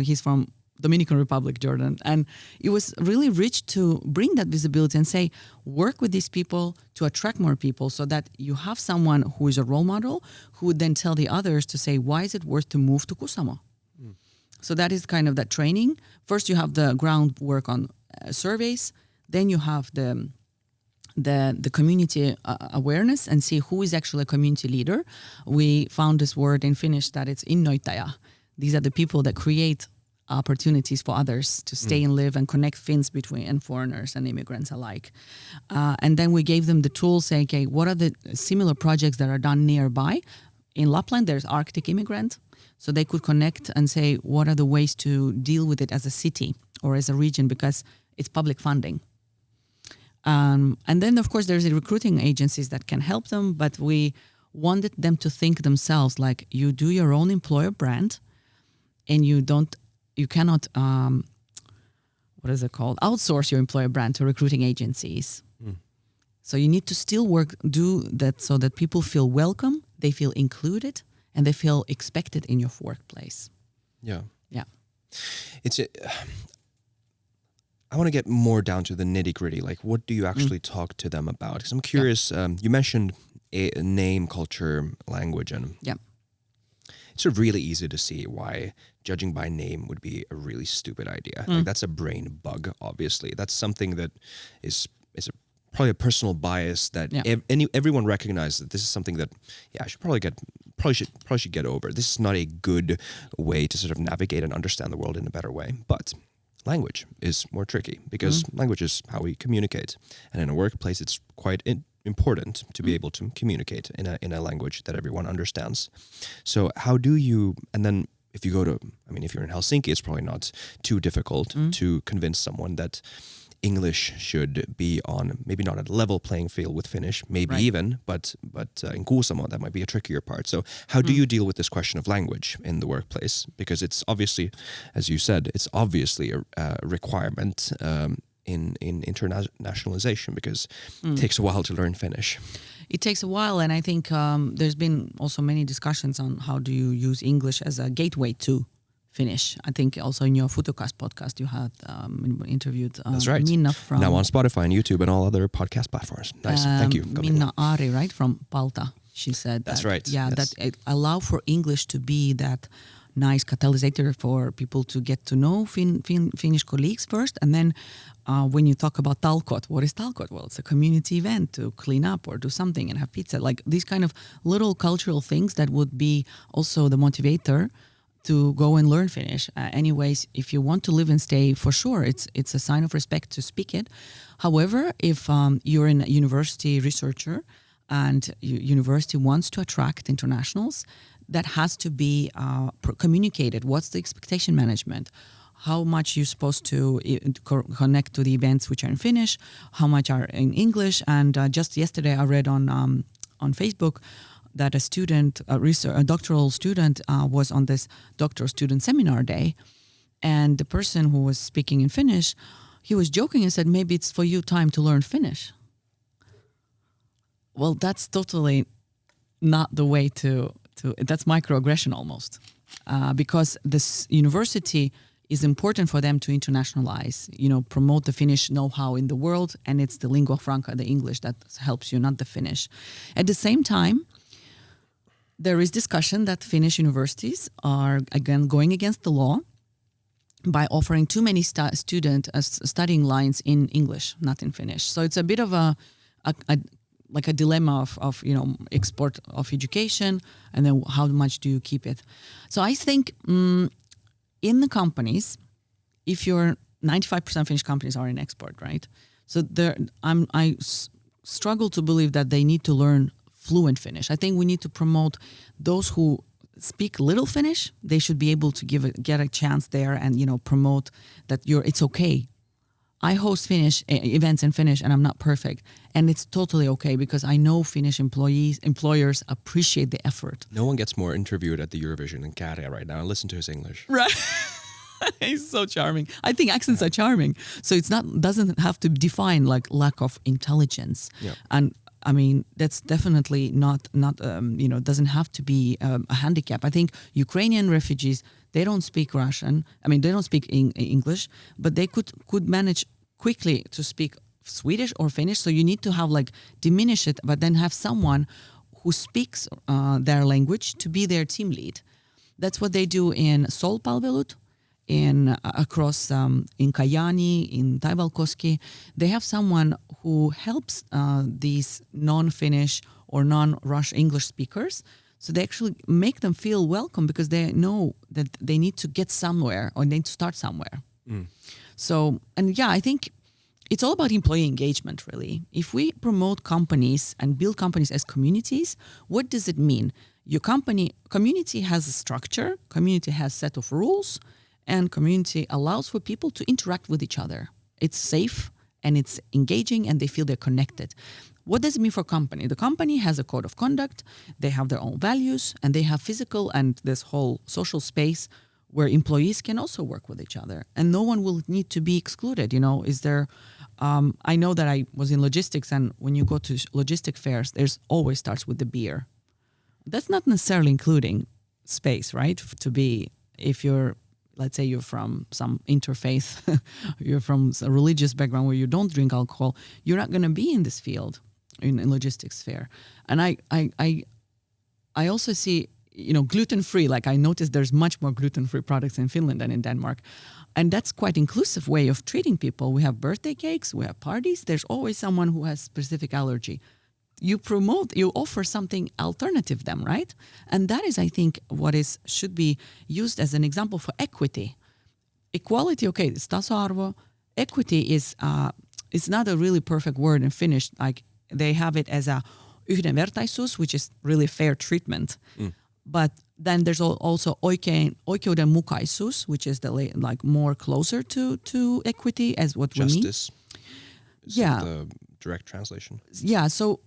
He's from Dominican Republic, Jordan. And it was really rich to bring that visibility and say, work with these people to attract more people, so that you have someone who is a role model who would then tell the others to say, why is it worth to move to Kuusamo? So that is kind of that training. First, you have the groundwork on surveys. Then you have the community awareness and see who is actually a community leader. We found this word in Finnish that it's innoittaja. These are the people that create opportunities for others to stay and live and connect Finns between and foreigners and immigrants alike. And then we gave them the tools, saying, okay, what are the similar projects that are done nearby? In Lapland, there's Arctic Immigrant. So they could connect and say, what are the ways to deal with it as a city or as a region, because it's public funding. And then, of course, there's the recruiting agencies that can help them, but we wanted them to think themselves like you do your own employer brand and you cannot, outsource your employer brand to recruiting agencies. So you need to still do that so that people feel welcome, they feel included, and they feel expected in your workplace. Yeah. Yeah. I want to get more down to the nitty-gritty. Like, what do you actually talk to them about? Because I'm curious, you mentioned a name, culture, language, and it's sort of really easy to see why judging by name would be a really stupid idea. Like, that's a brain bug, obviously. That's something that is probably a personal bias that everyone recognizes that this is something that I should probably get over. This is not a good way to sort of navigate and understand the world in a better way. But language is more tricky because language is how we communicate, and in a workplace, it's quite important to be able to communicate in a language that everyone understands. So how do you? And then if you go to, if you're in Helsinki, it's probably not too difficult to convince someone that English should be on maybe not a level playing field with Finnish, maybe even, but in Kuusamo that might be a trickier part. So how do you deal with this question of language in the workplace? Because it's obviously, as you said, it's obviously a requirement in internationalization, because it takes a while to learn Finnish. It takes a while, and I think there's been also many discussions on how do you use English as a gateway to Finnish. I think also in your PodCast podcast you had interviewed That's right. Minna from... Now on Spotify and YouTube and all other podcast platforms. Nice. Thank you. Minna Ari, right, from Palta. She said that's that, right. Yeah, yes. that it allow for English to be that nice catalyst for people to get to know Finnish colleagues first. And then when you talk about talkot, what is talkot? Well, it's a community event to clean up or do something and have pizza. Like these kind of little cultural things that would be also the motivator to go and learn Finnish. Anyways, if you want to live and stay, for sure, it's a sign of respect to speak it. However, if you're a university researcher and university wants to attract internationals, that has to be communicated. What's the expectation management? How much you're supposed to connect to the events which are in Finnish, how much are in English. And just yesterday I read on Facebook that a doctoral student was on this doctor-student seminar day, and the person who was speaking in Finnish, he was joking and said, maybe it's for you time to learn Finnish. Well, that's totally not the way to that's microaggression almost, because this university is important for them to internationalize, promote the Finnish know-how in the world, and it's the lingua franca, the English, that helps you, not the Finnish. At the same time, there is discussion that Finnish universities are, again, going against the law by offering too many studying lines in English, not in Finnish. So it's a bit of a dilemma of export of education, and then how much do you keep it? So I think in the companies, if you're 95% Finnish companies are in export, right? So I struggle to believe that they need to learn fluent Finnish. I think we need to promote those who speak little Finnish. They should be able to get a chance there and promote that it's okay. I host Finnish events in Finnish and I'm not perfect, and it's totally okay because I know Finnish employers appreciate the effort. No one gets more interviewed at the Eurovision than Kärja right now. And listen to his English. Right. He's so charming. I think accents are charming. So doesn't have to define like lack of intelligence. Yeah. And I mean, that's definitely not doesn't have to be a handicap. I think Ukrainian refugees, they don't speak Russian. I mean, they don't speak English, but they could manage quickly to speak Swedish or Finnish. So you need to have diminish it, but then have someone who speaks their language to be their team lead. That's what they do in Solpalvelut across in Kajani, in Taivalkoski, they have someone who helps these non-Finnish or non-Rush English speakers. So they actually make them feel welcome because they know that they need to get somewhere or they need to start somewhere. So, and yeah, I think it's all about employee engagement, really. If we promote companies and build companies as communities, what does it mean? Your community has a structure, community has a set of rules, and community allows for people to interact with each other. It's safe and it's engaging and they feel they're connected. What does it mean for a company? The company has a code of conduct, they have their own values, and they have physical and this whole social space where employees can also work with each other. And no one will need to be excluded. I know that I was in logistics, and when you go to logistic fairs, there's always starts with the beer. That's not necessarily including space, right? To be, if you're, let's say you're from some interfaith, you're from a religious background where you don't drink alcohol, you're not going to be in this field, in logistics fair. And I also see, gluten-free, like I noticed there's much more gluten-free products in Finland than in Denmark. And that's quite inclusive way of treating people. We have birthday cakes, we have parties. There's always someone who has specific allergy. You offer something alternative them, right? And that is, I think, should be used as an example for equity. Equality, okay, it's tasa-arvo. Equity is it's not a really perfect word in Finnish. Like they have it as a yhdenvertaisuus, which is really fair treatment. But then there's also oikeudenmukaisuus, which is more closer to equity as what Justice. we mean. Yeah. The direct translation. Yeah. So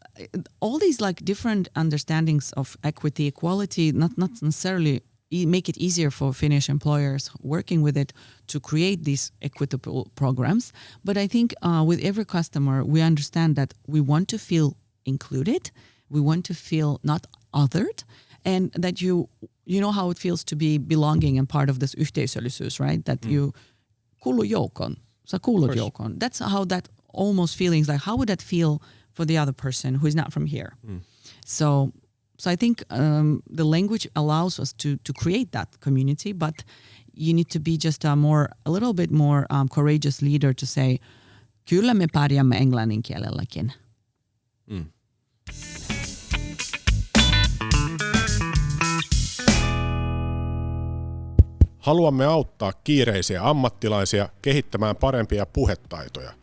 all these different understandings of equity, equality, not necessarily make it easier for Finnish employers working with it to create these equitable programs. But I think with every customer, we understand that we want to feel included. We want to feel not othered. And that you know how it feels to be belonging and part of this yhteisöllisyys, right? That you kuulu joukkoon, sä kuulut joukkoon. That's how that almost feelings like, how would that feel for the other person who is not from here? So I think the language allows us to create that community, but you need to be just a little bit more courageous leader to say, kyllä me pärjäämme englannin kielelläkin. Haluamme auttaa kiireisiä ammattilaisia kehittämään parempia puhetaitoja.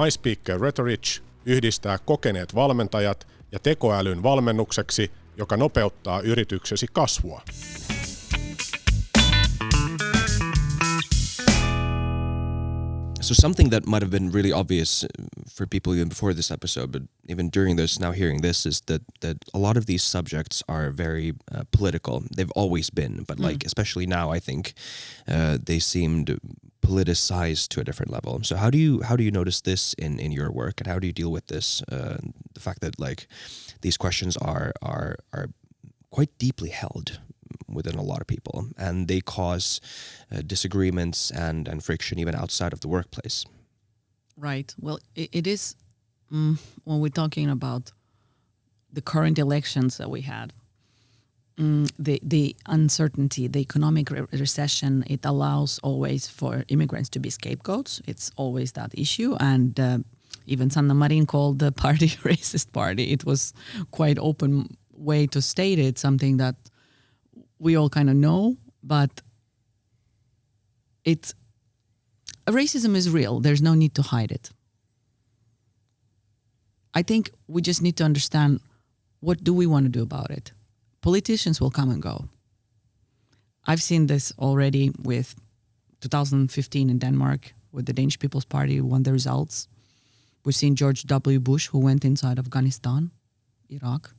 MySpeaker Rhetoric yhdistää kokeneet valmentajat ja tekoälyn valmennukseksi, joka nopeuttaa yrityksesi kasvua. So something that might have been really obvious for people even before this episode, but even during this, now hearing this, is that a lot of these subjects are very political. They've always been, but especially now, I think they seemed politicized to a different level. So how do you notice this in your work, and how do you deal with this? The fact that these questions are quite deeply held within a lot of people, and they cause disagreements and friction even outside of the workplace. Right. Well, it is when we're talking about the current elections that we had, the uncertainty, the economic recession, it allows always for immigrants to be scapegoats. It's always that issue. And even Sanna Marin called the party racist party. It was quite open way to state it, something that we all kind of know, but racism is real. There's no need to hide it. I think we just need to understand, what do we want to do about it? Politicians will come and go. I've seen this already with 2015 in Denmark, with the Danish People's Party won the results. We've seen George W. Bush, who went inside Afghanistan, Iraq.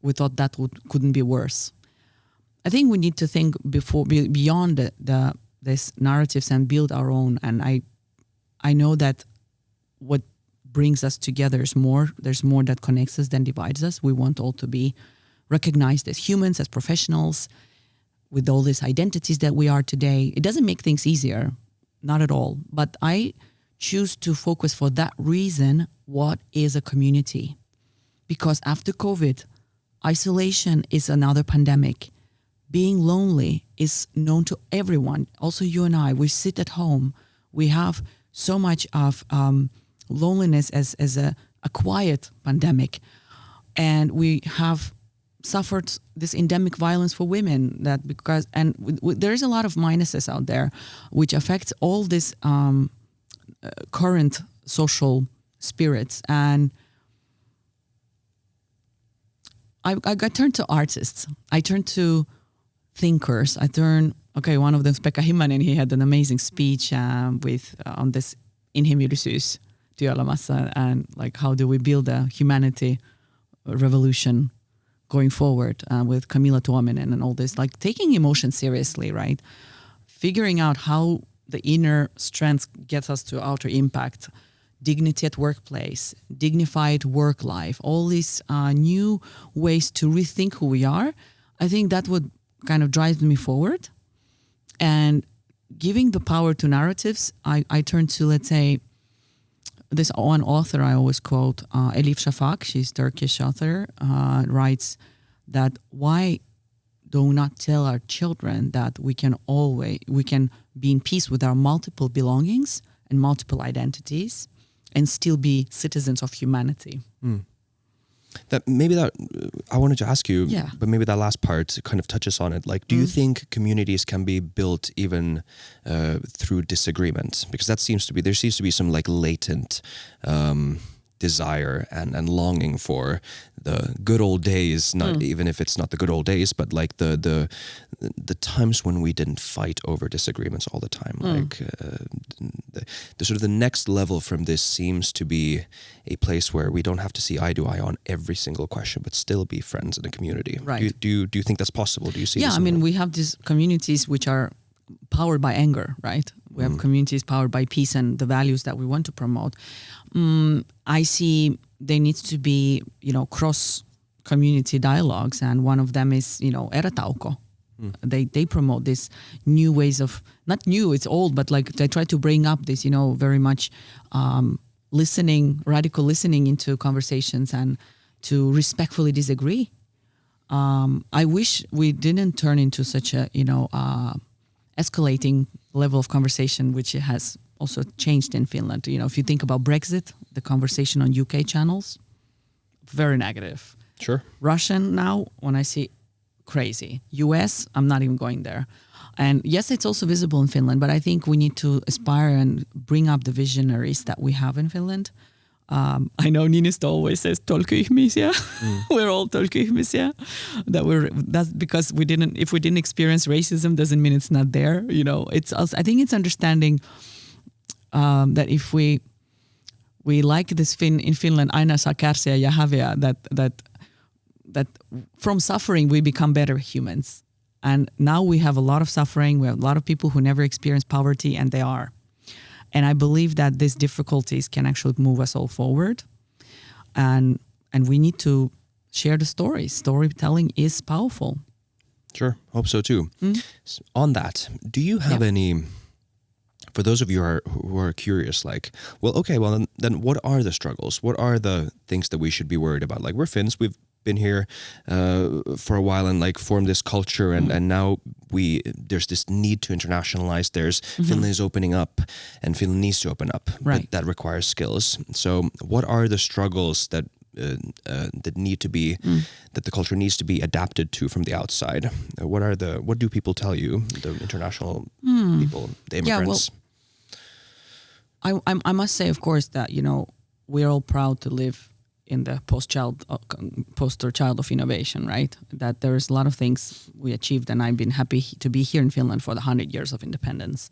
We thought that couldn't be worse. I think we need to think beyond these narratives and build our own. And I know that what brings us together is more. There's more that connects us than divides us. We want all to be recognized as humans, as professionals, with all these identities that we are today. It doesn't make things easier, not at all. But I choose to focus for that reason, what is a community? Because after COVID, isolation is another pandemic. being lonely is known to everyone. Also, you and I, we sit at home. We have so much of loneliness as a quiet pandemic. And we have suffered this endemic violence for women there is a lot of minuses out there which affects all this current social spirits. And I turn to artists. I turn to thinkers. One of them, Pekka Himmanen, he had an amazing speech on this inhimillisyys työelämässä and like how do we build a humanity revolution going forward with Kamilla and all this, like taking emotion seriously, right? Figuring out how the inner strength gets us to outer impact, dignity at workplace, dignified work life, all these new ways to rethink who we are. I think that would kind of drive me forward. And giving the power to narratives, I turn to, let's say, this one author I always quote, Elif Shafak, she's Turkish author, writes that why do not tell our children that we can be in peace with our multiple belongings and multiple identities and still be citizens of humanity. I wanted to ask you, Yeah. but maybe that last part kind of touches on it. Like, do you think communities can be built even through disagreement? Because there seems to be some like latent desire and longing for the good old days, not even if it's not the good old days, but like the times when we didn't fight over disagreements all the time. Like the sort of the next level from this seems to be a place where we don't have to see eye to eye on every single question, but still be friends in a community. Right. Do you think that's possible? Do you see? Yeah, this I mean, we have these communities which are powered by anger, right? We have communities powered by peace and the values that we want to promote. I see there needs to be, cross-community dialogues, and one of them is, erätauko. They promote this new ways of, not new, it's old, but like they try to bring up this, very much radical listening into conversations and to respectfully disagree. I wish we didn't turn into such a, escalating level of conversation, which has also changed in Finland. If you think about Brexit, the conversation on UK channels, very negative. Sure. Russian now, when I see, crazy. US, I'm not even going there. And yes, it's also visible in Finland, but I think we need to aspire and bring up the visionaries that we have in Finland. I know Niinistö always says tolkki-ihmisiä. We're all tolkki-ihmisiä. That's because if we didn't experience racism, doesn't mean it's not there. It's also, I think it's understanding that if we like this in Finland, aina saa kärsiä ja häviä, that from suffering we become better humans. And now we have a lot of suffering. We have a lot of people who never experienced poverty, and they are. And I believe that these difficulties can actually move us all forward. And we need to share the stories. Storytelling is powerful. Sure. Hope so too. On that, do you have any, for those of you who are curious, like, then what are the struggles? What are the things that we should be worried about? Like, we're Finns, we've been here for a while and like formed this culture, and now there's this need to internationalize. Finland is opening up, and Finland needs to open up. Right. But that requires skills. So what are the struggles that need to be that the culture needs to be adapted to from the outside? What do people tell you, the international people, the immigrants? Yeah, well, I must say, of course, that we're all proud to live in the poster child of innovation, right? That there's a lot of things we achieved, and I've been happy to be here in Finland for the 100 years of independence.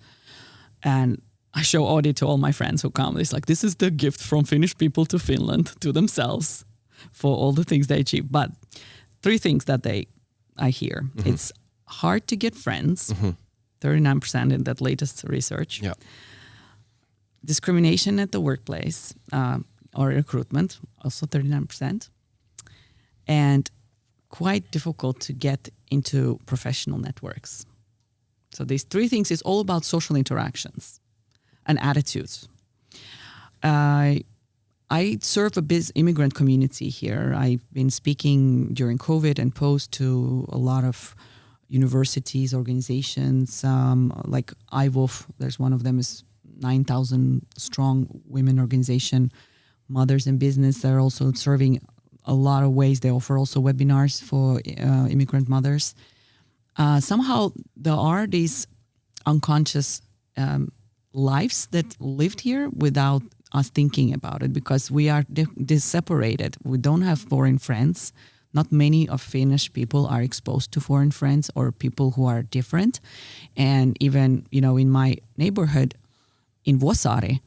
And I show Audi to all my friends who come. It's like, this is the gift from Finnish people to Finland, to themselves, for all the things they achieve. But 3 things that I hear. It's hard to get friends, 39% in that latest research. Yeah. Discrimination at the workplace, or recruitment, also 39%. And quite difficult to get into professional networks. So these 3 things is all about social interactions and attitudes. I serve a immigrant community here. I've been speaking during COVID and post to a lot of, universities, organizations, like IVOF. There's one of them is 9,000 strong women organization. Mothers in Business, they're also serving a lot of ways. They offer also webinars for immigrant mothers. Somehow there are these unconscious lives that lived here without us thinking about it, because we are separated. We don't have foreign friends. Not many of Finnish people are exposed to foreign friends or people who are different. And even, in my neighborhood in Vuosaari,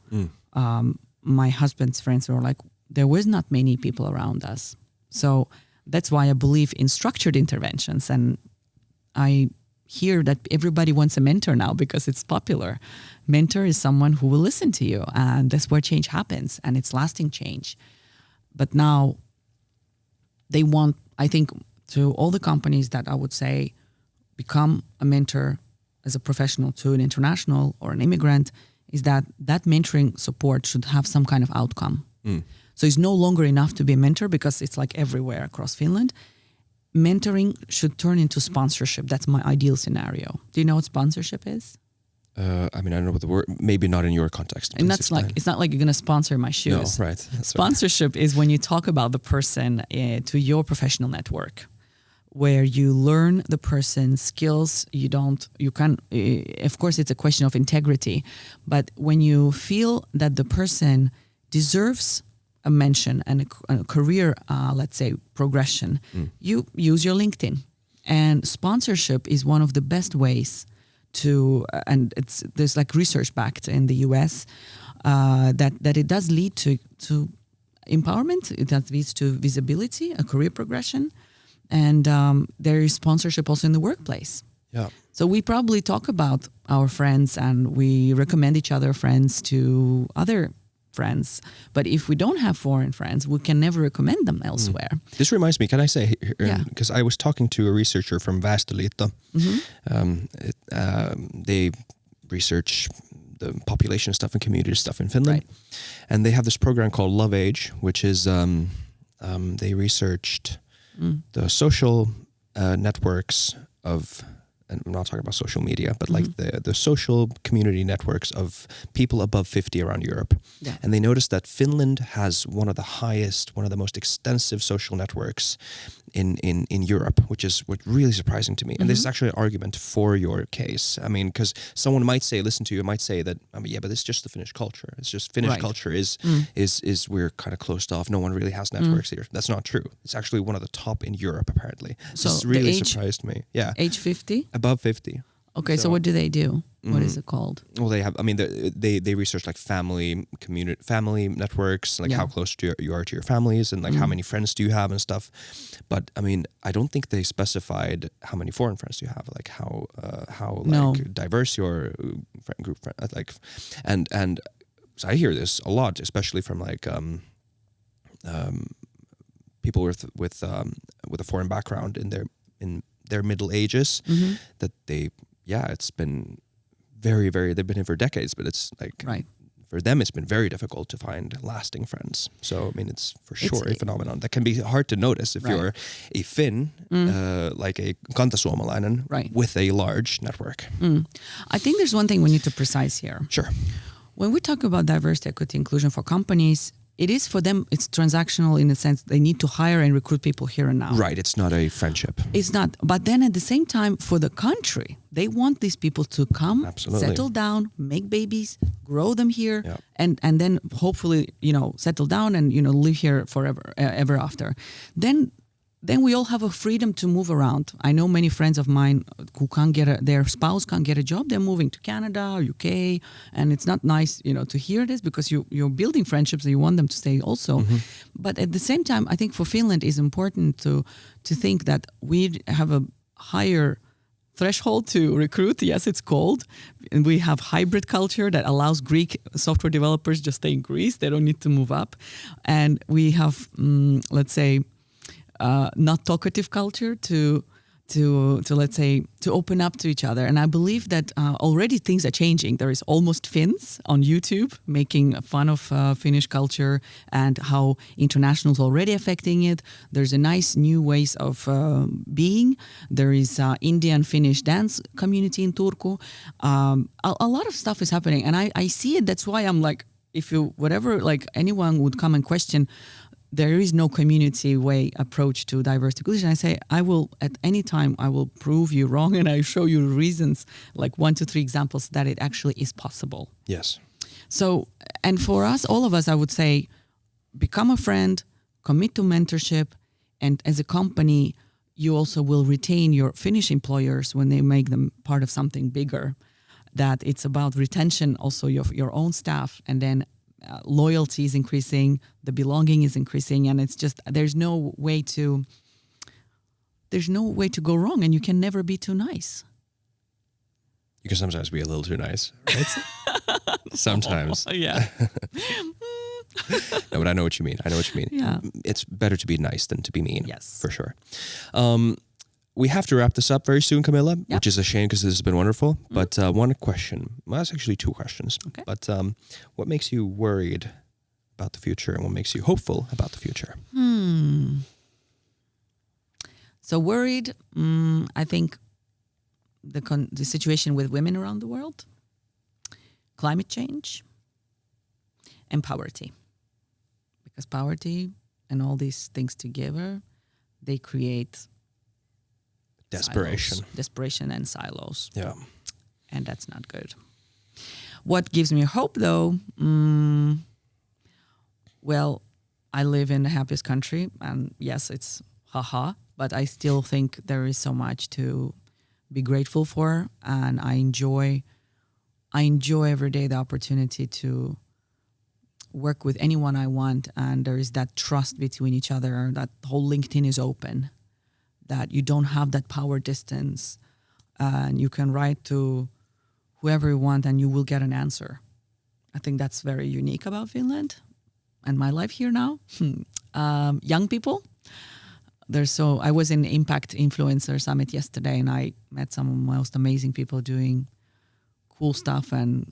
my husband's friends were like, there was not many people around us. So that's why I believe in structured interventions. And I hear that everybody wants a mentor now because it's popular. Mentor is someone who will listen to you, and that's where change happens, and it's lasting change. But now they want, I think, to all the companies that I would say become a mentor as a professional to an international or an immigrant, is that mentoring support should have some kind of outcome. So it's no longer enough to be a mentor because it's like everywhere across Finland. Mentoring should turn into sponsorship. That's my ideal scenario. Do you know what sponsorship is? I don't know what the word, maybe not in your context. And that's explain. Like, it's not like you're going to sponsor my shoes. No, right. That's sponsorship is when you talk about the person to your professional network, where you learn the person's skills. Of course, it's a question of integrity, but when you feel that the person deserves a mention and a career, let's say, progression, you use your LinkedIn. And sponsorship is one of the best ways to, and there's like research backed in the US, that it does lead to empowerment, it does lead to visibility, a career progression, and there is sponsorship also in the workplace. Yeah. So we probably talk about our friends and we recommend each other friends to other friends. But if we don't have foreign friends, we can never recommend them elsewhere. This reminds me, can I say, Yeah. because I was talking to a researcher from Väestöliitto. They research the population stuff and community stuff in Finland. Right. And they have this program called Love Age, which is, they researched the social networks of, and I'm not talking about social media, but like the social community networks of people above 50 around Europe. Yeah. And they noticed that Finland has one of the most extensive social networks in Europe, which is really surprising to me. And this is actually an argument for your case. I mean, because someone might say, listen to you, might say that, but it's just the Finnish culture. It's just Finnish culture is we're kind of closed off. No one really has networks here. That's not true. It's actually one of the top in Europe, apparently. So this really surprised me. Yeah. Age 50? Above 50. Okay, so what do they do? What is it called? Well, they have. I mean, they research like family networks, like how close you are to your families, and like how many friends do you have and stuff. But I mean, I don't think they specified how many foreign friends you have, like how diverse your friend group, like, and so I hear this a lot, especially from like people with a foreign background in their middle ages, that it's been very, very, they've been here for decades, but it's like, for them, it's been very difficult to find lasting friends. So, I mean, it's for sure a phenomenon that can be hard to notice if you're a Finn, like a kantasuomalainen, with a large network. I think there's one thing we need to precise here. Sure. When we talk about diversity, equity, inclusion for companies, it is for them, it's transactional in a sense. They need to hire and recruit people here and now. Right, it's not a friendship. It's not. But then at the same time, for the country, they want these people to come, settle down, make babies, grow them here, and then hopefully, settle down and, live here forever, ever after. Then we all have a freedom to move around. I know many friends of mine who their spouse can't get a job. They're moving to Canada or UK, and it's not nice, to hear this because you're building friendships and you want them to stay also. But at the same time, I think for Finland it's important to think that we have a higher threshold to recruit. Yes, it's cold. And we have hybrid culture that allows Greek software developers just stay in Greece. They don't need to move up. And we have, let's say, not talkative culture to to let's say to open up to each other. And I believe that already things are changing. There is Almost Finns on YouTube making fun of Finnish culture and how internationals already affecting it. There's a nice new ways of being. There is Indian Finnish dance community in Turku. A lot of stuff is happening, and I see it. That's why I'm like, if you whatever, like anyone would come and question, there is no community way approach to diversity inclusion. I say, I will at any time, I will prove you wrong, and I show you reasons, like 1 to 3 examples that it actually is possible. Yes. So, and for us, all of us, I would say, become a friend, commit to mentorship, and as a company, you also will retain your Finnish employers when they make them part of something bigger. That it's about retention also of your own staff, and then loyalty is increasing, the belonging is increasing, and it's just there's no way to go wrong, and you can never be too nice. You can sometimes be a little too nice, right? Sometimes. Yeah. No, but I know what you mean. Yeah. It's better to be nice than to be mean. Yes. For sure. We have to wrap this up very soon, Kamilla, which is a shame because this has been wonderful. But one question, well, that's actually 2 questions. Okay. But what makes you worried about the future, and what makes you hopeful about the future? So worried, I think the situation with women around the world, climate change, and poverty. Because poverty and all these things together, they create desperation and silos. Yeah. And that's not good. What gives me hope though? Well, I live in the happiest country, and yes, it's haha, but I still think there is so much to be grateful for, and I enjoy every day the opportunity to work with anyone I want, and there is that trust between each other. That whole LinkedIn is open, that you don't have that power distance, and you can write to whoever you want and you will get an answer. I think that's very unique about Finland and my life here now. Young people, I was in Impact Influencer Summit yesterday, and I met some of the most amazing people doing cool stuff and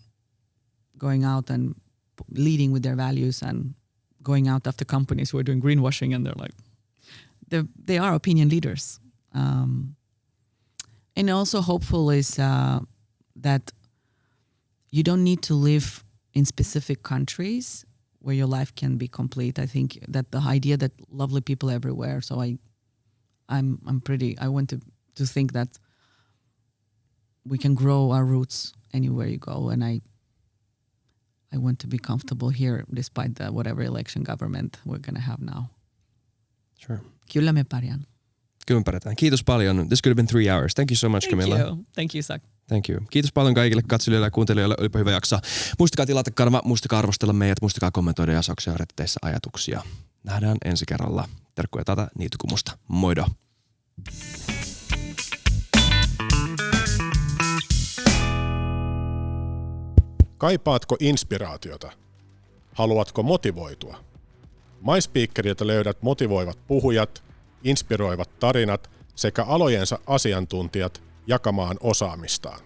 going out and leading with their values and going out after companies who are doing greenwashing, and they're like, they are opinion leaders. And also hopeful is that you don't need to live in specific countries where your life can be complete. I think that the idea that lovely people everywhere. So I want to think that we can grow our roots anywhere you go, and I want to be comfortable here despite the whatever election government we're gonna have now. Sure. Kyllä me pärjään. Kyllä me pärjätään. Kiitos paljon. This could have been 3 hours. Thank you so much, Kamilla. Thank you, Sak. Thank you. Kiitos paljon kaikille katselijoille ja kuuntelijoille. Olipa hyvä jakso. Muistakaa tilata kanava, muistakaa arvostella meidät, muistakaa kommentoida ja saksia teissä ajatuksia. Nähdään ensi kerralla. Terkkuja tätä Niitukumusta. Moido. Kaipaatko inspiraatiota? Haluatko motivoitua? MySpeakerilta löydät motivoivat puhujat, inspiroivat tarinat sekä alojensa asiantuntijat jakamaan osaamistaan.